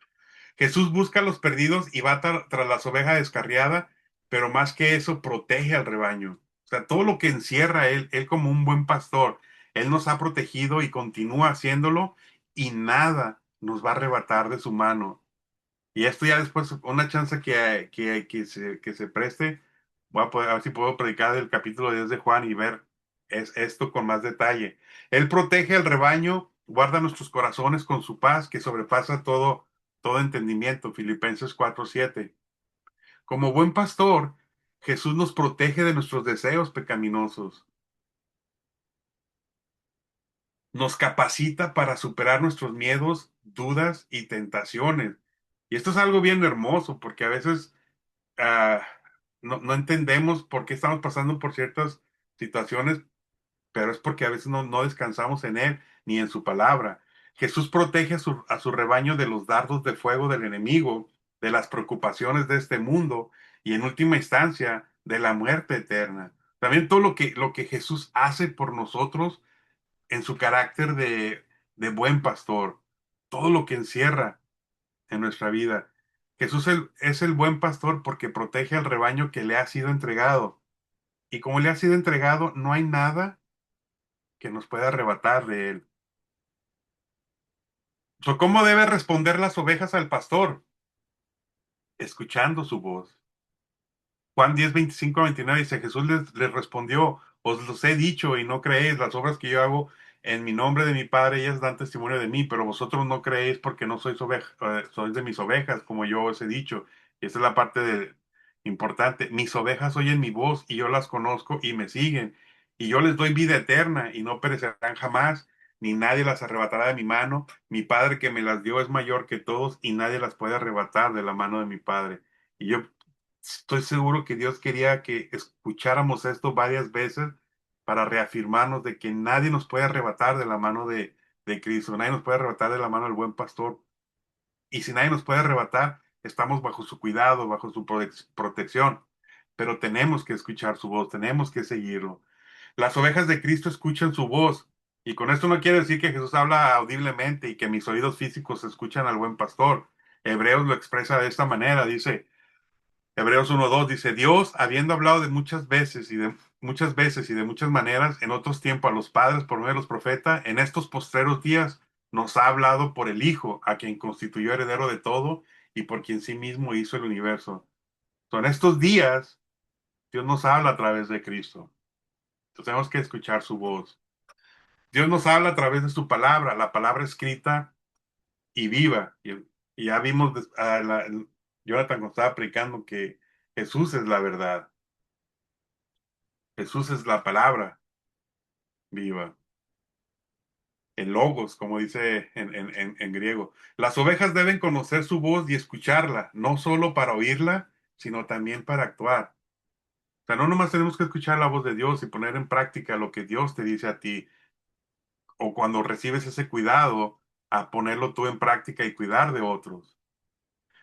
Jesús busca a los perdidos y va tras las ovejas descarriadas, pero más que eso, protege al rebaño. O sea, todo lo que encierra él como un buen pastor, él nos ha protegido y continúa haciéndolo y nada nos va a arrebatar de su mano. Y esto ya después, una chance que se preste, voy a, a ver si puedo predicar el capítulo 10 de Juan y ver esto con más detalle. Él protege al rebaño, guarda nuestros corazones con su paz que sobrepasa todo entendimiento. Filipenses 4:7. Como buen pastor, Jesús nos protege de nuestros deseos pecaminosos. Nos capacita para superar nuestros miedos, dudas y tentaciones. Y esto es algo bien hermoso porque a veces ah, no entendemos por qué estamos pasando por ciertas situaciones, pero es porque a veces no descansamos en Él ni en su palabra. Jesús protege a su rebaño de los dardos de fuego del enemigo, de las preocupaciones de este mundo y en última instancia de la muerte eterna. También todo lo que Jesús hace por nosotros en su carácter de buen pastor, todo lo que encierra en nuestra vida. Jesús es el buen pastor porque protege al rebaño que le ha sido entregado. Y como le ha sido entregado, no hay nada que nos pueda arrebatar de él. ¿Cómo debe responder las ovejas al pastor? Escuchando su voz. Juan 10:25-29 dice, Jesús les respondió, os los he dicho y no creéis, las obras que yo hago en mi nombre de mi Padre, ellas dan testimonio de mí, pero vosotros no creéis porque no sois, sois de mis ovejas, como yo os he dicho. Y esta es la parte importante. Mis ovejas oyen mi voz y yo las conozco y me siguen. Y yo les doy vida eterna y no perecerán jamás, ni nadie las arrebatará de mi mano. Mi Padre que me las dio es mayor que todos y nadie las puede arrebatar de la mano de mi Padre. Y yo estoy seguro que Dios quería que escucháramos esto varias veces para reafirmarnos de que nadie nos puede arrebatar de la mano de Cristo, nadie nos puede arrebatar de la mano del buen pastor. Y si nadie nos puede arrebatar, estamos bajo su cuidado, bajo su protección. Pero tenemos que escuchar su voz, tenemos que seguirlo. Las ovejas de Cristo escuchan su voz. Y con esto no quiere decir que Jesús habla audiblemente y que mis oídos físicos escuchan al buen pastor. Hebreos lo expresa de esta manera, dice, Hebreos 1:2 dice, Dios, habiendo hablado de muchas veces y de muchas maneras en otros tiempos a los padres por medio de los profetas, en estos postreros días nos ha hablado por el Hijo, a quien constituyó heredero de todo y por quien sí mismo hizo el universo. En estos días, Dios nos habla a través de Cristo. Entonces tenemos que escuchar su voz. Dios nos habla a través de su palabra, la palabra escrita y viva. Y ya vimos, Jonathan cuando estaba predicando que Jesús es la verdad. Jesús es la palabra viva, el logos, como dice en griego. Las ovejas deben conocer su voz y escucharla, no solo para oírla, sino también para actuar. O sea, no nomás tenemos que escuchar la voz de Dios y poner en práctica lo que Dios te dice a ti, o cuando recibes ese cuidado, a ponerlo tú en práctica y cuidar de otros.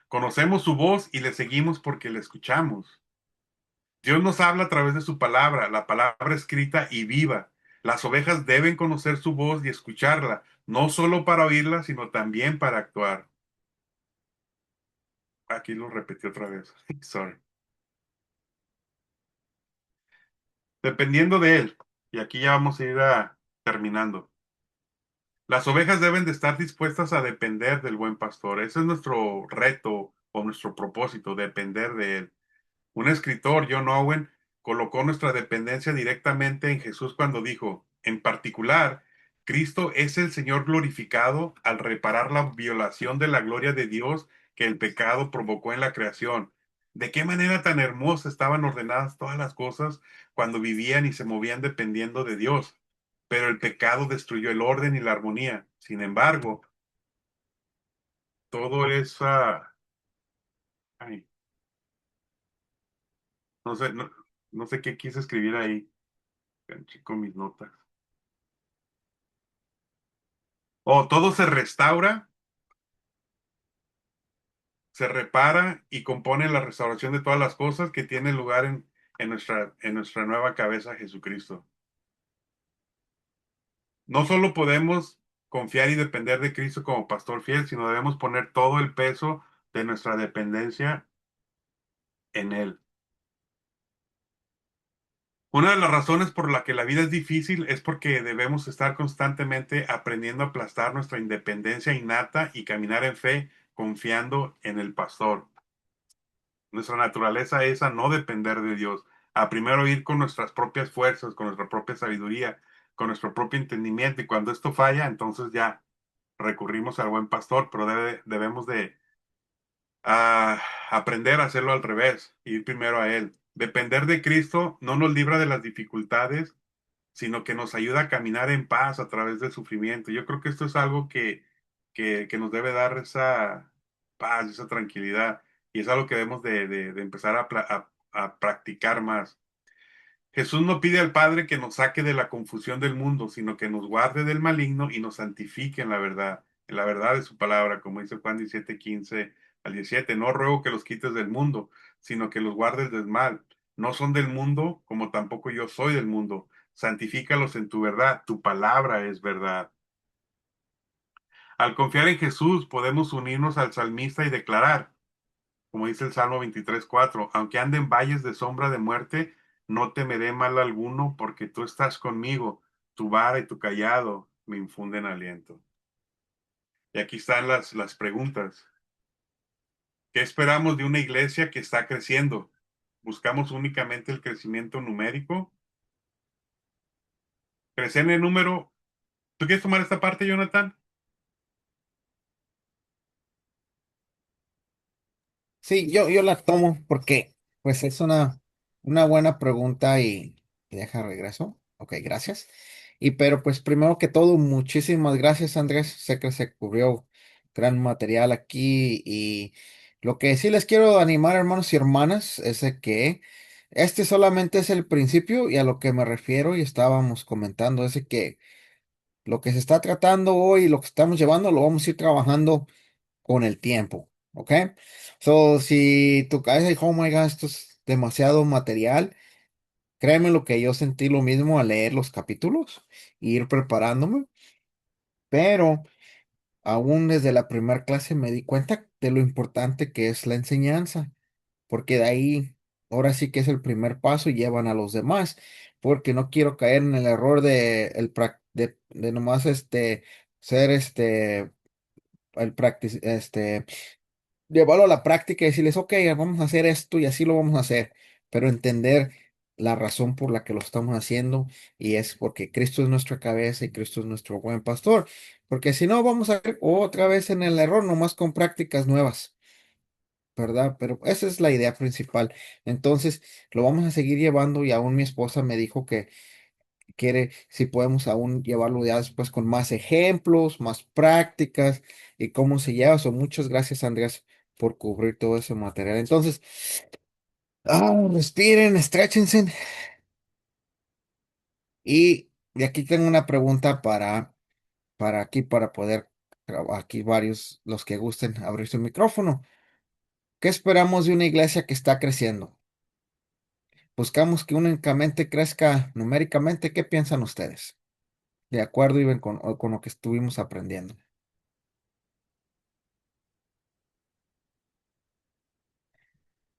Conocemos su voz y le seguimos porque le escuchamos. Dios nos habla a través de su palabra, la palabra escrita y viva. Las ovejas deben conocer su voz y escucharla, no solo para oírla, sino también para actuar. Aquí lo repetí otra vez. Sorry. Dependiendo de él. Y aquí ya vamos a ir terminando. Las ovejas deben de estar dispuestas a depender del buen pastor. Ese es nuestro reto o nuestro propósito, depender de él. Un escritor, John Owen, colocó nuestra dependencia directamente en Jesús cuando dijo, en particular, Cristo es el Señor glorificado al reparar la violación de la gloria de Dios que el pecado provocó en la creación. ¿De qué manera tan hermosa estaban ordenadas todas las cosas cuando vivían y se movían dependiendo de Dios? Pero el pecado destruyó el orden y la armonía. Sin embargo, todo eso, ay, no sé, no sé qué quise escribir ahí, con mis notas. O todo se restaura, se repara y compone la restauración de todas las cosas que tiene lugar en nuestra nueva cabeza Jesucristo. No solo podemos confiar y depender de Cristo como pastor fiel, sino debemos poner todo el peso de nuestra dependencia en Él. Una de las razones por la que la vida es difícil es porque debemos estar constantemente aprendiendo a aplastar nuestra independencia innata y caminar en fe confiando en el pastor. Nuestra naturaleza es a no depender de Dios, a primero ir con nuestras propias fuerzas, con nuestra propia sabiduría, con nuestro propio entendimiento. Y cuando esto falla, entonces ya recurrimos al buen pastor, pero debemos de ah, aprender a hacerlo al revés, ir primero a Él. Depender de Cristo no nos libra de las dificultades, sino que nos ayuda a caminar en paz a través del sufrimiento. Yo creo que esto es algo que nos debe dar esa paz, esa tranquilidad, y es algo que debemos de empezar a practicar más. Jesús no pide al Padre que nos saque de la confusión del mundo, sino que nos guarde del maligno y nos santifique en la verdad de su palabra, como dice Juan 17:15 al 17. No ruego que los quites del mundo, sino que los guardes del mal. No son del mundo, como tampoco yo soy del mundo. Santifícalos en tu verdad, tu palabra es verdad. Al confiar en Jesús, podemos unirnos al salmista y declarar, como dice el Salmo 23:4, aunque ande en valles de sombra de muerte, no temeré mal alguno, porque tú estás conmigo, tu vara y tu callado me infunden aliento. Y aquí están las preguntas. ¿Qué esperamos de una iglesia que está creciendo? ¿Buscamos únicamente el crecimiento numérico? ¿Crecer en el número? ¿Tú quieres tomar esta parte, Jonathan? Sí, yo la tomo porque pues es una buena pregunta y deja regreso. Ok, gracias. Y pero pues primero que todo, muchísimas gracias, Andrés. Sé que se cubrió gran material aquí y lo que sí les quiero animar, hermanos y hermanas, es de que este solamente es el principio y a lo que me refiero y estábamos comentando es de que lo que se está tratando hoy, lo que estamos llevando, lo vamos a ir trabajando con el tiempo, ¿ok? So, si tu cabeza dijo, oh my God, esto es demasiado material, créeme lo que yo sentí lo mismo al leer los capítulos, e ir preparándome, pero aún desde la primera clase me di cuenta de lo importante que es la enseñanza, porque de ahí, ahora sí que es el primer paso y llevan a los demás, porque no quiero caer en el error de nomás ser llevarlo a la práctica y decirles, ok, vamos a hacer esto y así lo vamos a hacer, pero entender la razón por la que lo estamos haciendo y es porque Cristo es nuestra cabeza y Cristo es nuestro buen pastor, porque si no vamos a ir otra vez en el error, nomás con prácticas nuevas, ¿verdad? Pero esa es la idea principal. Entonces, lo vamos a seguir llevando y aún mi esposa me dijo que quiere, si podemos aún llevarlo ya después con más ejemplos, más prácticas y cómo se lleva. So, muchas gracias, Andrés, por cubrir todo ese material. Entonces, respiren, estréchense. Y aquí tengo una pregunta para poder, aquí varios, los que gusten abrir su micrófono. ¿Qué esperamos de una iglesia que está creciendo? Buscamos que únicamente crezca numéricamente. ¿Qué piensan ustedes? de acuerdo iban con lo que estuvimos aprendiendo.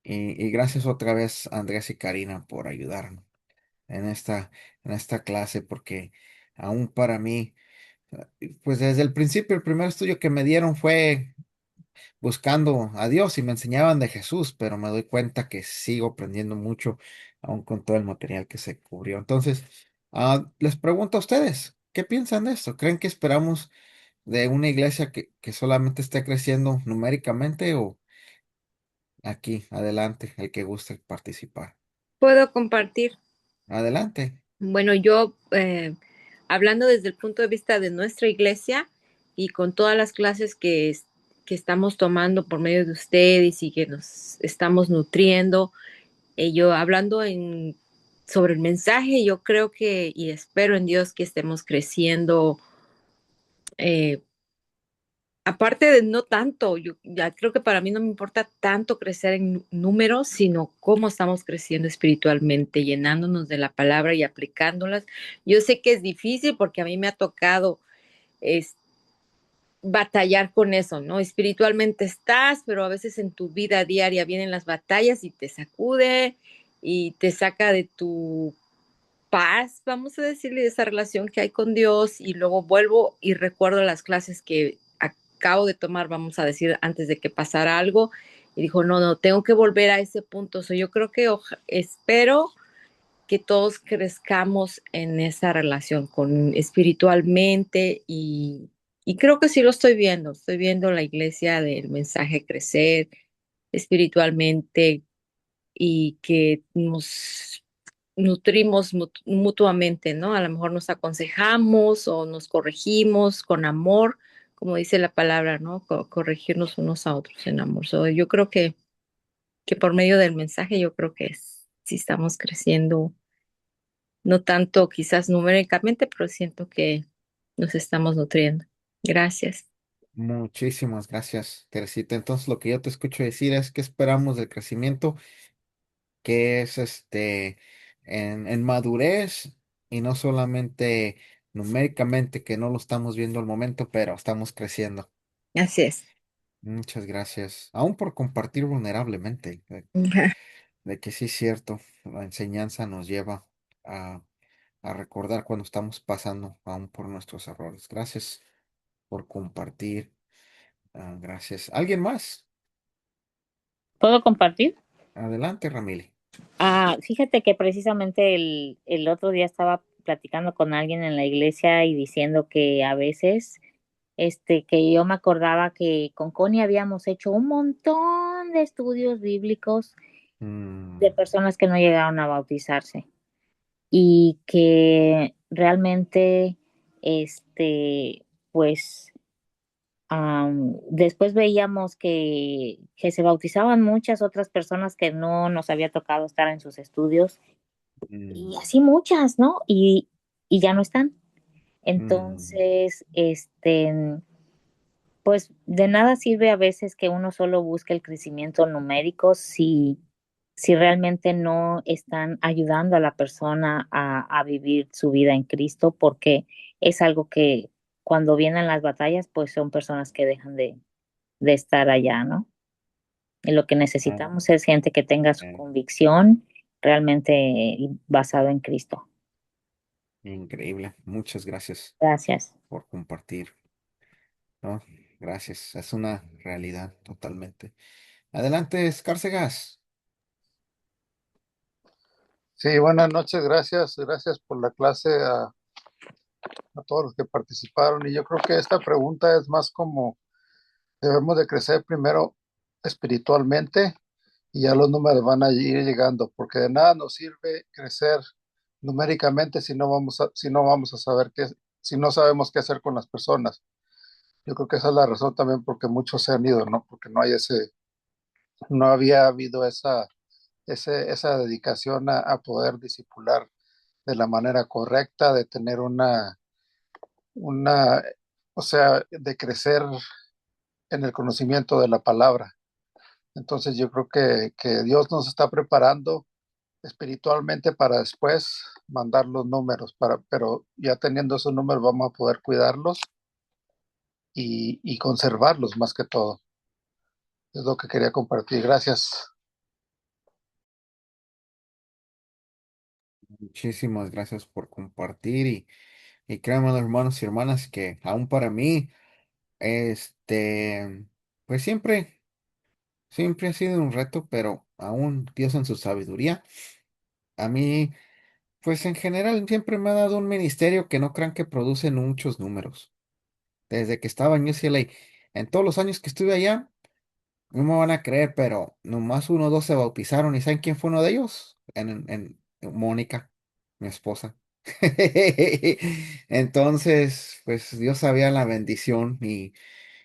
Y gracias otra vez, Andrés y Karina, por ayudarnos en esta clase, porque aún para mí, pues desde el principio, el primer estudio que me dieron fue buscando a Dios y me enseñaban de Jesús, pero me doy cuenta que sigo aprendiendo mucho, aún con todo el material que se cubrió. Entonces, les pregunto a ustedes, ¿qué piensan de esto? ¿Creen que esperamos de una iglesia que solamente esté creciendo numéricamente o aquí, adelante, el que guste participar? Puedo compartir. Adelante. Bueno, yo, hablando desde el punto de vista de nuestra iglesia y con todas las clases que estamos tomando por medio de ustedes y que nos estamos nutriendo, yo hablando sobre el mensaje, yo creo que y espero en Dios que estemos creciendo. eh, Aparte de no tanto, yo ya creo que para mí no me importa tanto crecer en números, sino cómo estamos creciendo espiritualmente, llenándonos de la palabra y aplicándolas. Yo sé que es difícil porque a mí me ha tocado es, batallar con eso, ¿no? Espiritualmente estás, pero a veces en tu vida diaria vienen las batallas y te sacude y te saca de tu paz, vamos a decirle, de esa relación que hay con Dios y luego vuelvo y recuerdo las clases que acabo de tomar, vamos a decir, antes de que pasara algo y dijo, no, no, tengo que volver a ese punto. Yo creo que espero que todos crezcamos en esa relación con espiritualmente y creo que sí lo estoy viendo la iglesia del mensaje crecer espiritualmente y que nos nutrimos mutuamente, ¿no? A lo mejor nos aconsejamos o nos corregimos con amor, como dice la palabra, ¿no? Corregirnos unos a otros en amor. Yo creo que por medio del mensaje, yo creo que sí estamos creciendo, no tanto quizás numéricamente, pero siento que nos estamos nutriendo. Gracias. Muchísimas gracias, Teresita. Entonces, lo que yo te escucho decir es que esperamos del crecimiento, que es en madurez y no solamente numéricamente, que no lo estamos viendo al momento, pero estamos creciendo. Así es. Muchas gracias. Aún por compartir vulnerablemente, de que sí es cierto, la enseñanza nos lleva a, a recordar cuando estamos pasando aún por nuestros errores. Gracias por compartir. Gracias. ¿Alguien más? ¿Puedo compartir? Adelante, Ramili. Fíjate que precisamente el otro día estaba platicando con alguien en la iglesia y diciendo que a veces, que yo me acordaba que con Connie habíamos hecho un montón de estudios bíblicos de Mm, personas que no llegaron a bautizarse y que realmente, pues después veíamos que se bautizaban muchas otras personas que no nos había tocado estar en sus estudios y mm, así muchas, ¿no? Y ya no están. mm, Entonces, pues de nada sirve a veces que uno solo busque el crecimiento numérico si realmente no están ayudando a la persona a vivir su vida en Cristo, porque es algo que cuando vienen las batallas, pues son personas que dejan de estar allá, ¿no? Y lo que ah, necesitamos es gente que tenga su eh, convicción realmente basado en Cristo. increíble. Muchas gracias Gracias. por compartir. ¿No? Gracias. Es una realidad totalmente. Adelante, Escárcegas. Sí, buenas noches, gracias por la clase a todos los que participaron. Y yo creo que esta pregunta es más como debemos de crecer primero espiritualmente y ya los números van a ir llegando, porque de nada nos sirve crecer numéricamente si no vamos a saber si no sabemos qué hacer con las personas. Yo creo que esa es la razón también porque muchos se han ido, ¿no? Porque no había habido esa dedicación a poder discipular de la manera correcta, de tener una, o sea, de crecer en el conocimiento de la palabra. Entonces yo creo que Dios nos está preparando espiritualmente para después mandar los números, pero ya teniendo esos números vamos a poder cuidarlos y conservarlos más que todo. Es lo que quería compartir. Gracias. Muchísimas gracias por compartir y créanme, hermanos y hermanas, que aún para mí, este, pues siempre ha sido un reto, pero aún Dios en su sabiduría, a mí, pues en general siempre me ha dado un ministerio que no crean que produce muchos números. Desde que estaba en UCLA, en todos los años que estuve allá, no me van a creer, pero nomás uno o dos se bautizaron. ¿Y saben quién fue uno de ellos? En Mónica, mi esposa. Entonces, pues Dios sabía la bendición y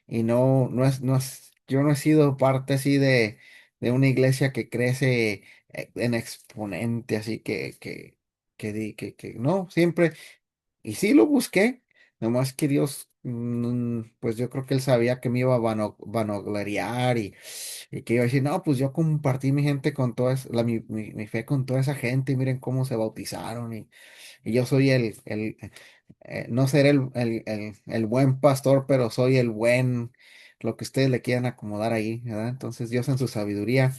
yo no he sido parte así de una iglesia que crece en exponente, así que no, siempre. Y sí lo busqué, nomás que Dios, pues yo creo que él sabía que me iba a vanagloriar y que iba a decir, no, pues yo compartí mi gente con mi fe con toda esa gente y miren cómo se bautizaron y yo soy no seré el buen pastor, pero soy lo que ustedes le quieran acomodar ahí, ¿verdad? Entonces Dios en su sabiduría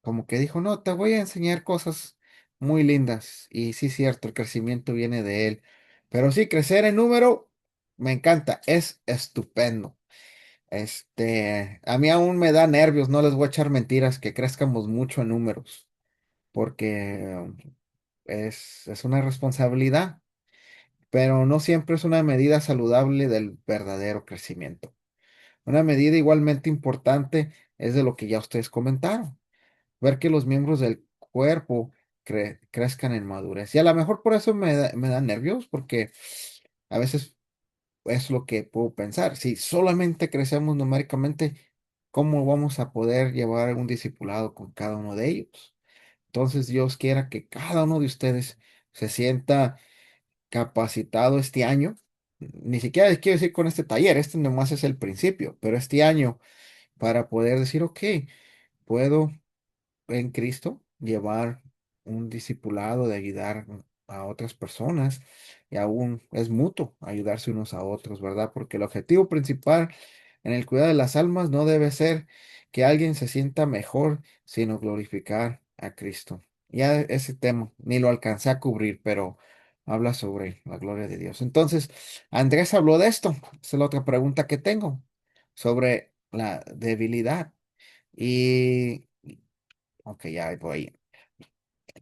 como que dijo, no, te voy a enseñar cosas muy lindas. Y sí, cierto, el crecimiento viene de él. Pero sí, crecer en número, me encanta, es estupendo. A mí aún me da nervios, no les voy a echar mentiras, que crezcamos mucho en números, porque es una responsabilidad, pero no siempre es una medida saludable del verdadero crecimiento. Una medida igualmente importante es de lo que ya ustedes comentaron, ver que los miembros del cuerpo crezcan en madurez. Y a lo mejor por eso me da nervios, porque a veces es lo que puedo pensar. Si solamente crecemos numéricamente, ¿cómo vamos a poder llevar un discipulado con cada uno de ellos? Entonces, Dios quiera que cada uno de ustedes se sienta capacitado este año. Ni siquiera les quiero decir con este taller, este nomás es el principio, pero este año para poder decir, ok, puedo en Cristo, llevar un discipulado de ayudar a otras personas y aún es mutuo ayudarse unos a otros, ¿verdad? Porque el objetivo principal en el cuidado de las almas no debe ser que alguien se sienta mejor, sino glorificar a Cristo. Ya ese tema ni lo alcancé a cubrir, pero habla sobre la gloria de Dios. Entonces, Andrés habló de esto. Esa es la otra pregunta que tengo sobre la debilidad. Y Ok, ya voy.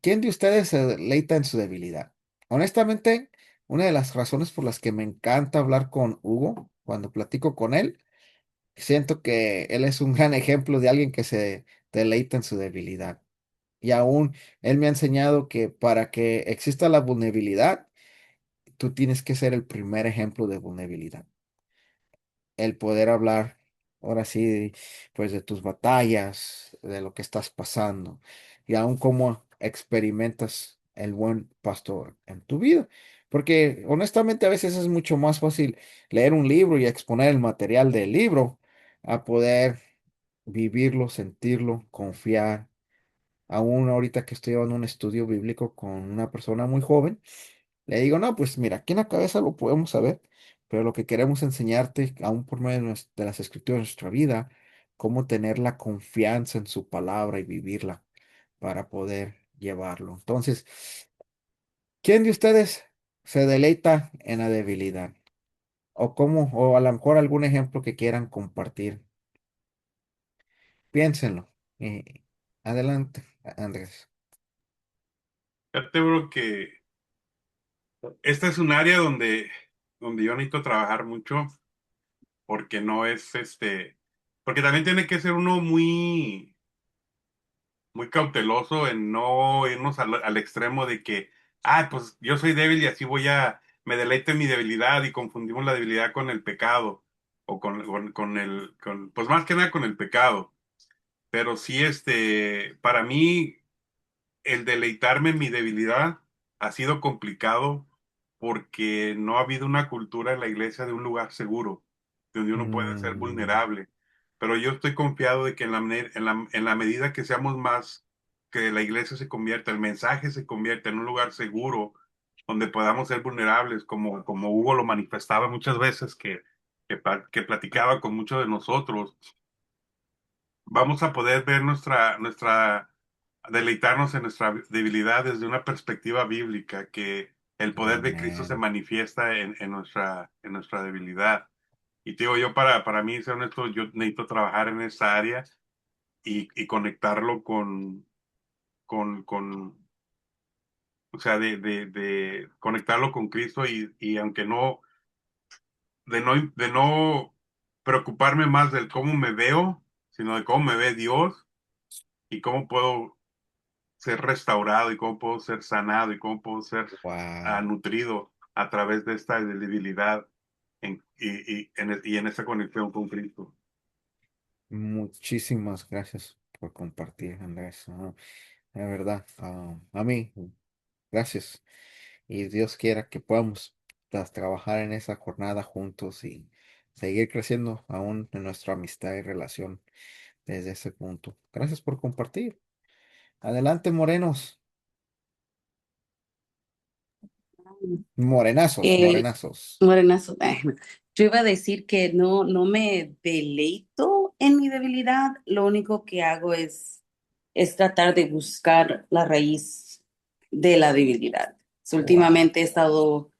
¿Quién de ustedes se deleita en su debilidad? Honestamente, una de las razones por las que me encanta hablar con Hugo, cuando platico con él, siento que él es un gran ejemplo de alguien que se deleita en su debilidad. Y aún él me ha enseñado que para que exista la vulnerabilidad, tú tienes que ser el primer ejemplo de vulnerabilidad, el poder hablar, ahora sí, pues de tus batallas, de lo que estás pasando y aún cómo experimentas el buen pastor en tu vida. Porque honestamente a veces es mucho más fácil leer un libro y exponer el material del libro a poder vivirlo, sentirlo, confiar. Aún ahorita que estoy llevando un estudio bíblico con una persona muy joven, le digo, no, pues mira, aquí en la cabeza lo podemos saber, pero lo que queremos enseñarte, aún por medio de las escrituras de nuestra vida, cómo tener la confianza en su palabra y vivirla para poder llevarlo. Entonces, ¿quién de ustedes se deleita en la debilidad? O a lo mejor algún ejemplo que quieran compartir. Piénsenlo. Adelante, Andrés. Fíjate, bro, que esta es un área donde yo necesito trabajar mucho porque no es porque también tiene que ser uno muy cauteloso en no irnos al extremo de que, pues yo soy débil y así me deleito en mi debilidad y confundimos la debilidad con el pecado o pues más que nada con el pecado. Pero sí, para mí el deleitarme en mi debilidad ha sido complicado porque no ha habido una cultura en la iglesia de un lugar seguro, donde uno puede ser Mm, vulnerable. Pero yo estoy confiado de que en la medida que seamos más que la iglesia se convierta, el mensaje se convierta en un lugar seguro donde podamos ser vulnerables, como Hugo lo manifestaba muchas veces, que platicaba con muchos de nosotros, vamos a poder ver deleitarnos en nuestra debilidad desde una perspectiva bíblica, que el poder de Cristo se Amén. manifiesta en nuestra debilidad. Y te digo, para mí, ser honesto, yo necesito trabajar en esa área y conectarlo con, o sea, de conectarlo con Cristo y aunque no, de no preocuparme más del cómo me veo, sino de cómo me ve Dios y cómo puedo ser restaurado y cómo puedo ser sanado y cómo puedo ser Wow. nutrido a través de esta debilidad y en esa conexión con Cristo. Muchísimas gracias por compartir, Andrés. De verdad, a mí, gracias. Y Dios quiera que podamos trabajar en esa jornada juntos y seguir creciendo aún en nuestra amistad y relación desde ese punto. Gracias por compartir. Adelante, morenos. Morenazos, Eh, morenazos. Morenazo, yo iba a decir que no me deleito en mi debilidad, lo único que hago es tratar de buscar la raíz de la debilidad. So, Wow. últimamente he estado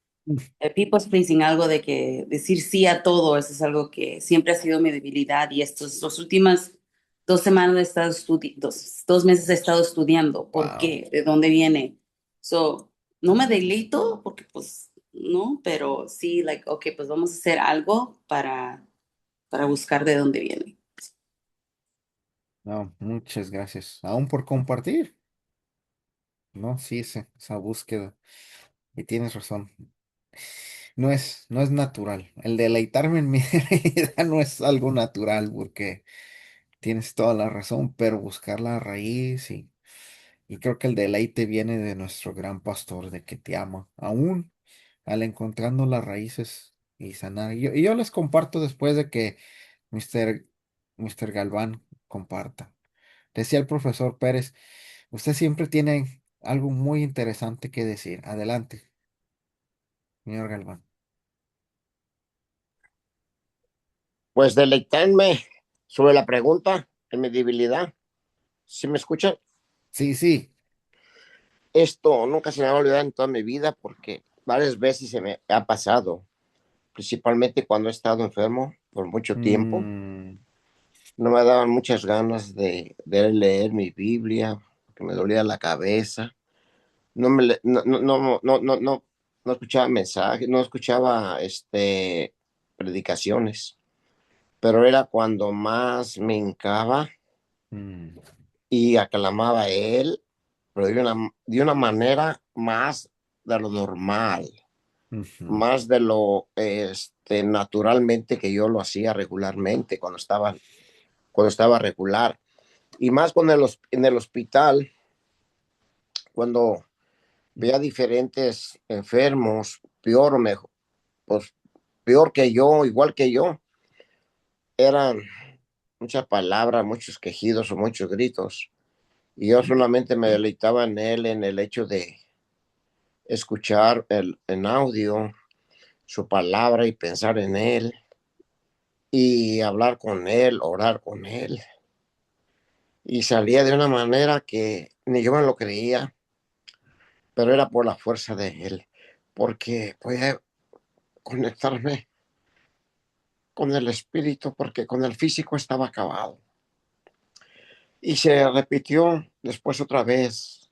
people pleasing, algo de que decir sí a todo, eso es algo que siempre ha sido mi debilidad y estos, las últimas 2 semanas he estado dos meses he estado estudiando por Wow. qué, de dónde viene. So, no me deleito porque pues no, pero sí, like, ok, pues vamos a hacer algo para buscar de dónde viene. No, muchas gracias. Aún por compartir. No, sí, esa búsqueda. Y tienes razón. No es natural. El deleitarme en mi vida no es algo natural porque tienes toda la razón, pero buscar la raíz y creo que el deleite viene de nuestro gran pastor, de que te ama, aún al encontrando las raíces y sanar. Y yo les comparto después de que Mr. Mr. Galván comparta. Decía el profesor Pérez, usted siempre tiene algo muy interesante que decir. Adelante, señor Galván. Pues deleitarme sobre la pregunta en mi debilidad. ¿Sí me escuchan? Sí, sí. Esto nunca se me va a olvidar en toda mi vida porque varias veces se me ha pasado, principalmente cuando he estado enfermo por mucho tiempo. Mm, No me daban muchas ganas de leer mi Biblia, porque me dolía la cabeza. No escuchaba mensajes, no escuchaba predicaciones, pero era cuando más me hincaba mm, y aclamaba a él, pero de una manera más de lo normal, ujú, más de lo naturalmente que yo lo hacía regularmente cuando estaba regular. Y más en el hospital, cuando veía diferentes enfermos, peor o mejor, pues peor que yo, igual que yo, eran muchas palabras, muchos quejidos o muchos gritos. Y yo solamente me deleitaba en él, en el hecho de escuchar en audio su palabra y pensar en él y hablar con él, orar con él. Y salía de una manera que ni yo me lo creía, pero era por la fuerza de él, porque podía conectarme con el espíritu, porque con el físico estaba acabado. Y se repitió después otra vez.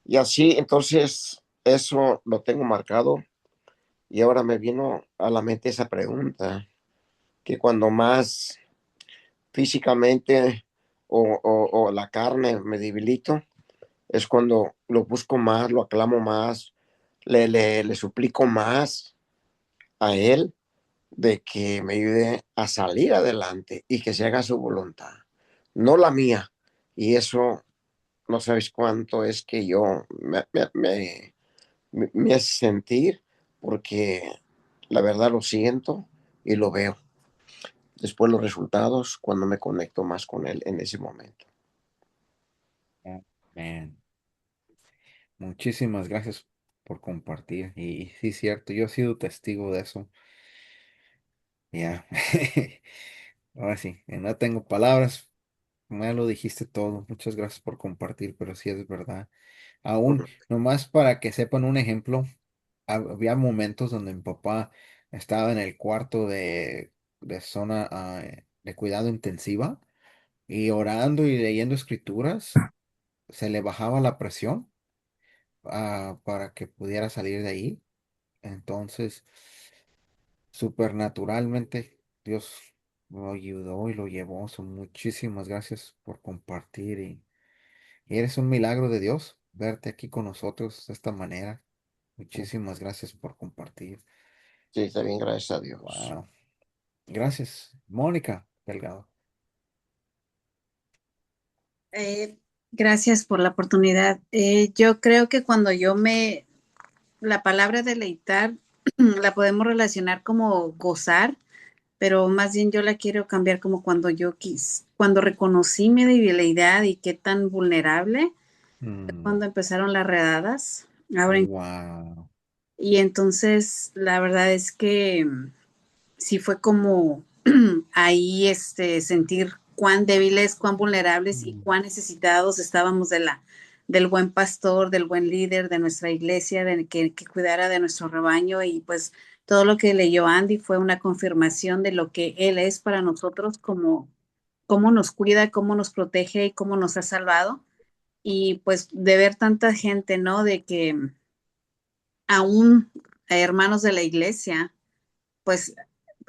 Y así, entonces, eso lo tengo marcado. Y ahora me vino a la mente esa pregunta, que cuando más físicamente o la carne me debilito, es cuando lo busco más, lo aclamo más, le suplico más a Él de que me ayude a salir adelante y que se haga su voluntad, no la mía. Y eso no sabes cuánto es que yo me hace sentir, porque la verdad lo siento y lo veo. Después los resultados cuando me conecto más con Él en ese momento. Man, muchísimas gracias por compartir. Y sí, cierto, yo he sido testigo de eso. Ya. Ahora sí, no tengo palabras. Ya lo dijiste todo. Muchas gracias por compartir, pero sí es verdad. Aún, nomás para que sepan un ejemplo, había momentos donde mi papá estaba en el cuarto de zona de cuidado intensiva y orando y leyendo escrituras, se le bajaba la presión para que pudiera salir de ahí. Entonces, supernaturalmente, Dios lo ayudó y lo llevó. Muchísimas gracias por compartir y eres un milagro de Dios verte aquí con nosotros de esta manera. Muchísimas gracias por compartir. Sí, está bien, gracias a Dios. Wow. Gracias, Mónica Delgado. Eh, Gracias por la oportunidad. Yo creo que la palabra deleitar la podemos relacionar como gozar, pero más bien yo la quiero cambiar como cuando reconocí mi debilidad y qué tan vulnerable, cuando empezaron las redadas. Wow. Y entonces la verdad es que sí fue como ahí sentir cuán débiles, cuán vulnerables y cuán necesitados estábamos del buen pastor, del buen líder de nuestra iglesia, que cuidara de nuestro rebaño. Y pues todo lo que leyó Andy fue una confirmación de lo que él es para nosotros, como cómo nos cuida, cómo nos protege y cómo nos ha salvado. Y pues de ver tanta gente, ¿no? De que aún hermanos de la iglesia, pues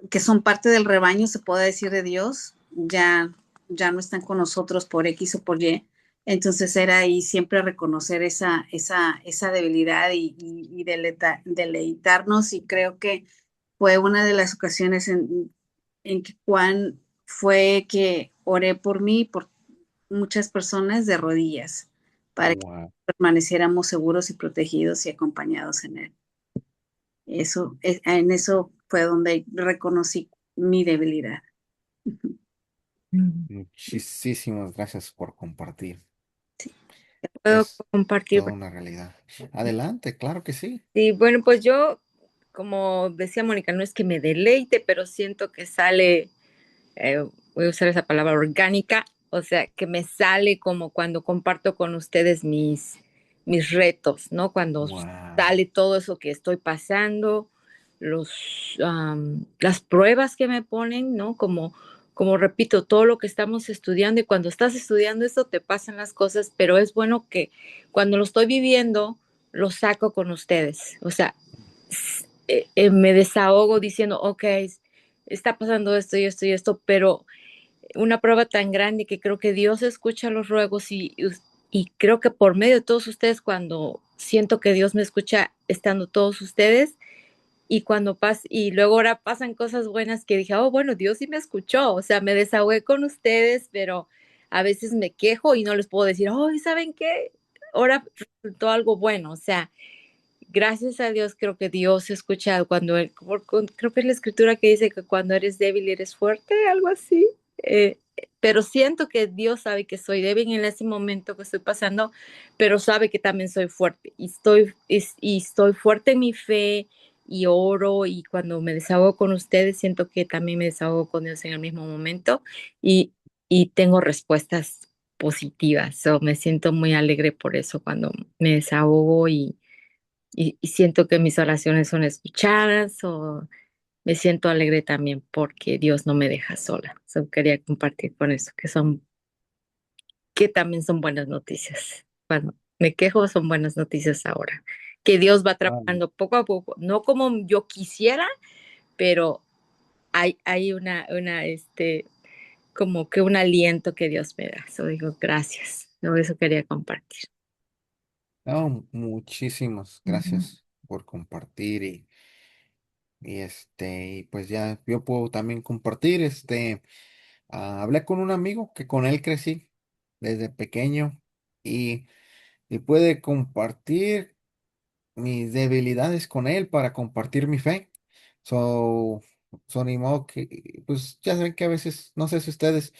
que son parte del rebaño, se puede decir, de Dios, ya no están con nosotros por X o por Y. Entonces era ahí siempre reconocer esa debilidad y deleitarnos. Y creo que fue una de las ocasiones en que Juan fue que oré por mí y por muchas personas de rodillas para que Wow. permaneciéramos seguros y protegidos y acompañados en él. En eso fue donde reconocí mi debilidad. Muchísimas gracias por compartir. Puedo Es compartir. toda una realidad. Adelante, claro que sí. Y bueno, pues yo, como decía Mónica, no es que me deleite, pero siento que sale, voy a usar esa palabra orgánica, o sea, que me sale como cuando comparto con ustedes mis retos, ¿no? Cuando Wow. sale todo eso que estoy pasando, las pruebas que me ponen, ¿no? Como repito, todo lo que estamos estudiando y cuando estás estudiando esto te pasan las cosas, pero es bueno que cuando lo estoy viviendo, lo saco con ustedes. O sea, me desahogo diciendo, ok, está pasando esto y esto y esto, pero una prueba tan grande que creo que Dios escucha los ruegos y creo que por medio de todos ustedes, cuando siento que Dios me escucha estando todos ustedes y cuando y luego ahora pasan cosas buenas que dije, oh, bueno, Dios sí me escuchó, o sea, me desahogué con ustedes, pero a veces me quejo y no les puedo decir, oh, ¿saben qué? Ahora resultó algo bueno, o sea, gracias a Dios creo que Dios escucha cuando creo que es la escritura que dice que cuando eres débil eres fuerte, algo así. Eh, pero siento que Dios sabe que soy débil en ese momento que estoy pasando, pero sabe que también soy fuerte y estoy fuerte en mi fe y oro y cuando me desahogo con ustedes siento que también me desahogo con Dios en el mismo momento y, y tengo respuestas positivas. Me siento muy alegre por eso cuando me desahogo y siento que mis oraciones son escuchadas o me siento alegre también porque Dios no me deja sola. Quería compartir con eso, que también son buenas noticias. Cuando me quejo, son buenas noticias ahora. Que Dios va Ah, trabajando poco a poco, no como yo quisiera, pero hay como que un aliento que Dios me da. Digo, gracias. No, eso quería compartir. no, muchísimas gracias por compartir y pues ya yo puedo también compartir. Hablé con un amigo que con él crecí desde pequeño y, y puede compartir mis debilidades con él para compartir mi fe. So, ni modo que, pues ya saben que a veces, no sé si ustedes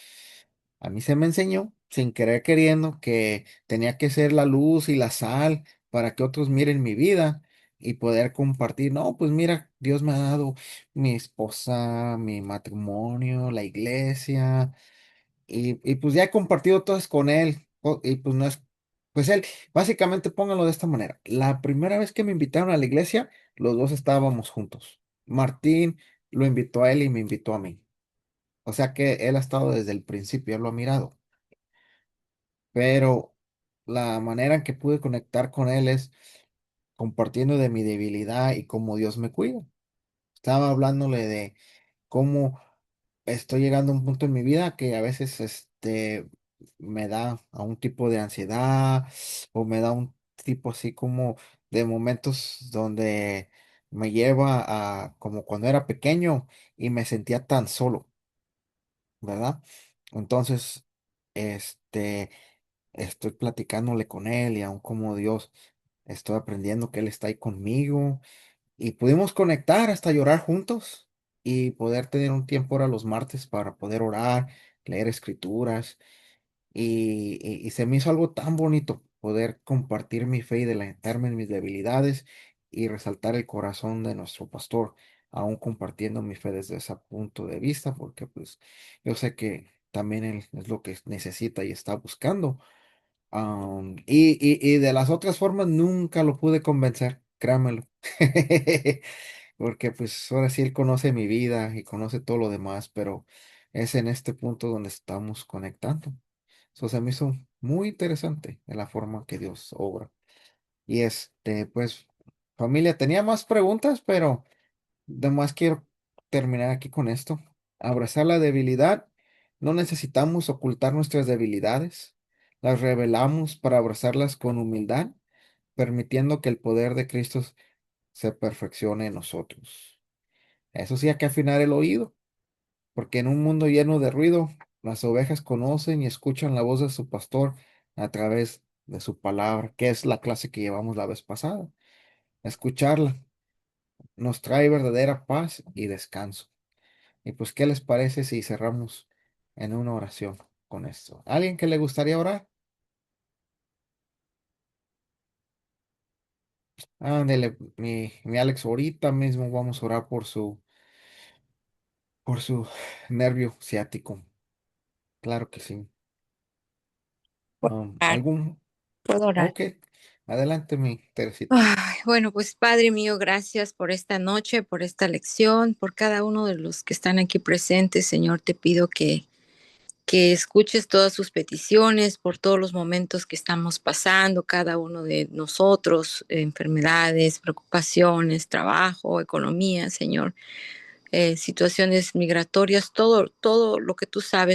A mí se me enseñó, sin querer queriendo, que tenía que ser la luz y la sal para que otros miren mi vida y poder compartir. No, pues mira, Dios me ha dado mi esposa, mi matrimonio, la iglesia, y pues ya he compartido todo eso con él. Y pues no es, pues él, básicamente póngalo de esta manera. La primera vez que me invitaron a la iglesia, los dos estábamos juntos. Martín lo invitó a él y me invitó a mí. O sea que él ha estado desde el principio, él lo ha mirado. Pero la manera en que pude conectar con él es compartiendo de mi debilidad y cómo Dios me cuida. Estaba hablándole de cómo estoy llegando a un punto en mi vida que a veces me da a un tipo de ansiedad o me da un tipo así como de momentos donde me lleva a como cuando era pequeño y me sentía tan solo, ¿verdad? Entonces, este, estoy platicándole con él y aún como Dios, estoy aprendiendo que Él está ahí conmigo y pudimos conectar hasta llorar juntos y poder tener un tiempo ahora los martes para poder orar, leer escrituras y se me hizo algo tan bonito poder compartir mi fe y deleitarme en mis debilidades y resaltar el corazón de nuestro pastor, aún compartiendo mi fe desde ese punto de vista, porque pues yo sé que también él es lo que necesita y está buscando. Y de las otras formas nunca lo pude convencer, créamelo. Porque pues ahora sí él conoce mi vida y conoce todo lo demás, pero es en este punto donde estamos conectando. Eso se me hizo muy interesante en la forma que Dios obra. Y pues, familia, tenía más preguntas, pero además quiero terminar aquí con esto. Abrazar la debilidad. No necesitamos ocultar nuestras debilidades. Las revelamos para abrazarlas con humildad, permitiendo que el poder de Cristo se perfeccione en nosotros. Eso sí, hay que afinar el oído, porque en un mundo lleno de ruido, las ovejas conocen y escuchan la voz de su pastor a través de su palabra, que es la clase que llevamos la vez pasada. Escucharla nos trae verdadera paz y descanso. Y pues, ¿qué les parece si cerramos en una oración con esto? ¿Alguien que le gustaría orar? Ándele, mi Alex, ahorita mismo vamos a orar por su nervio ciático. Claro que sí. Puedo orar, ¿Algún? puedo orar. Ok, adelante, mi Teresita. Ay, bueno, pues Padre mío, gracias por esta noche, por esta lección, por cada uno de los que están aquí presentes. Señor, te pido que escuches todas sus peticiones por todos los momentos que estamos pasando, cada uno de nosotros, enfermedades, preocupaciones, trabajo, economía, Señor, situaciones migratorias, todo lo que tú sabes.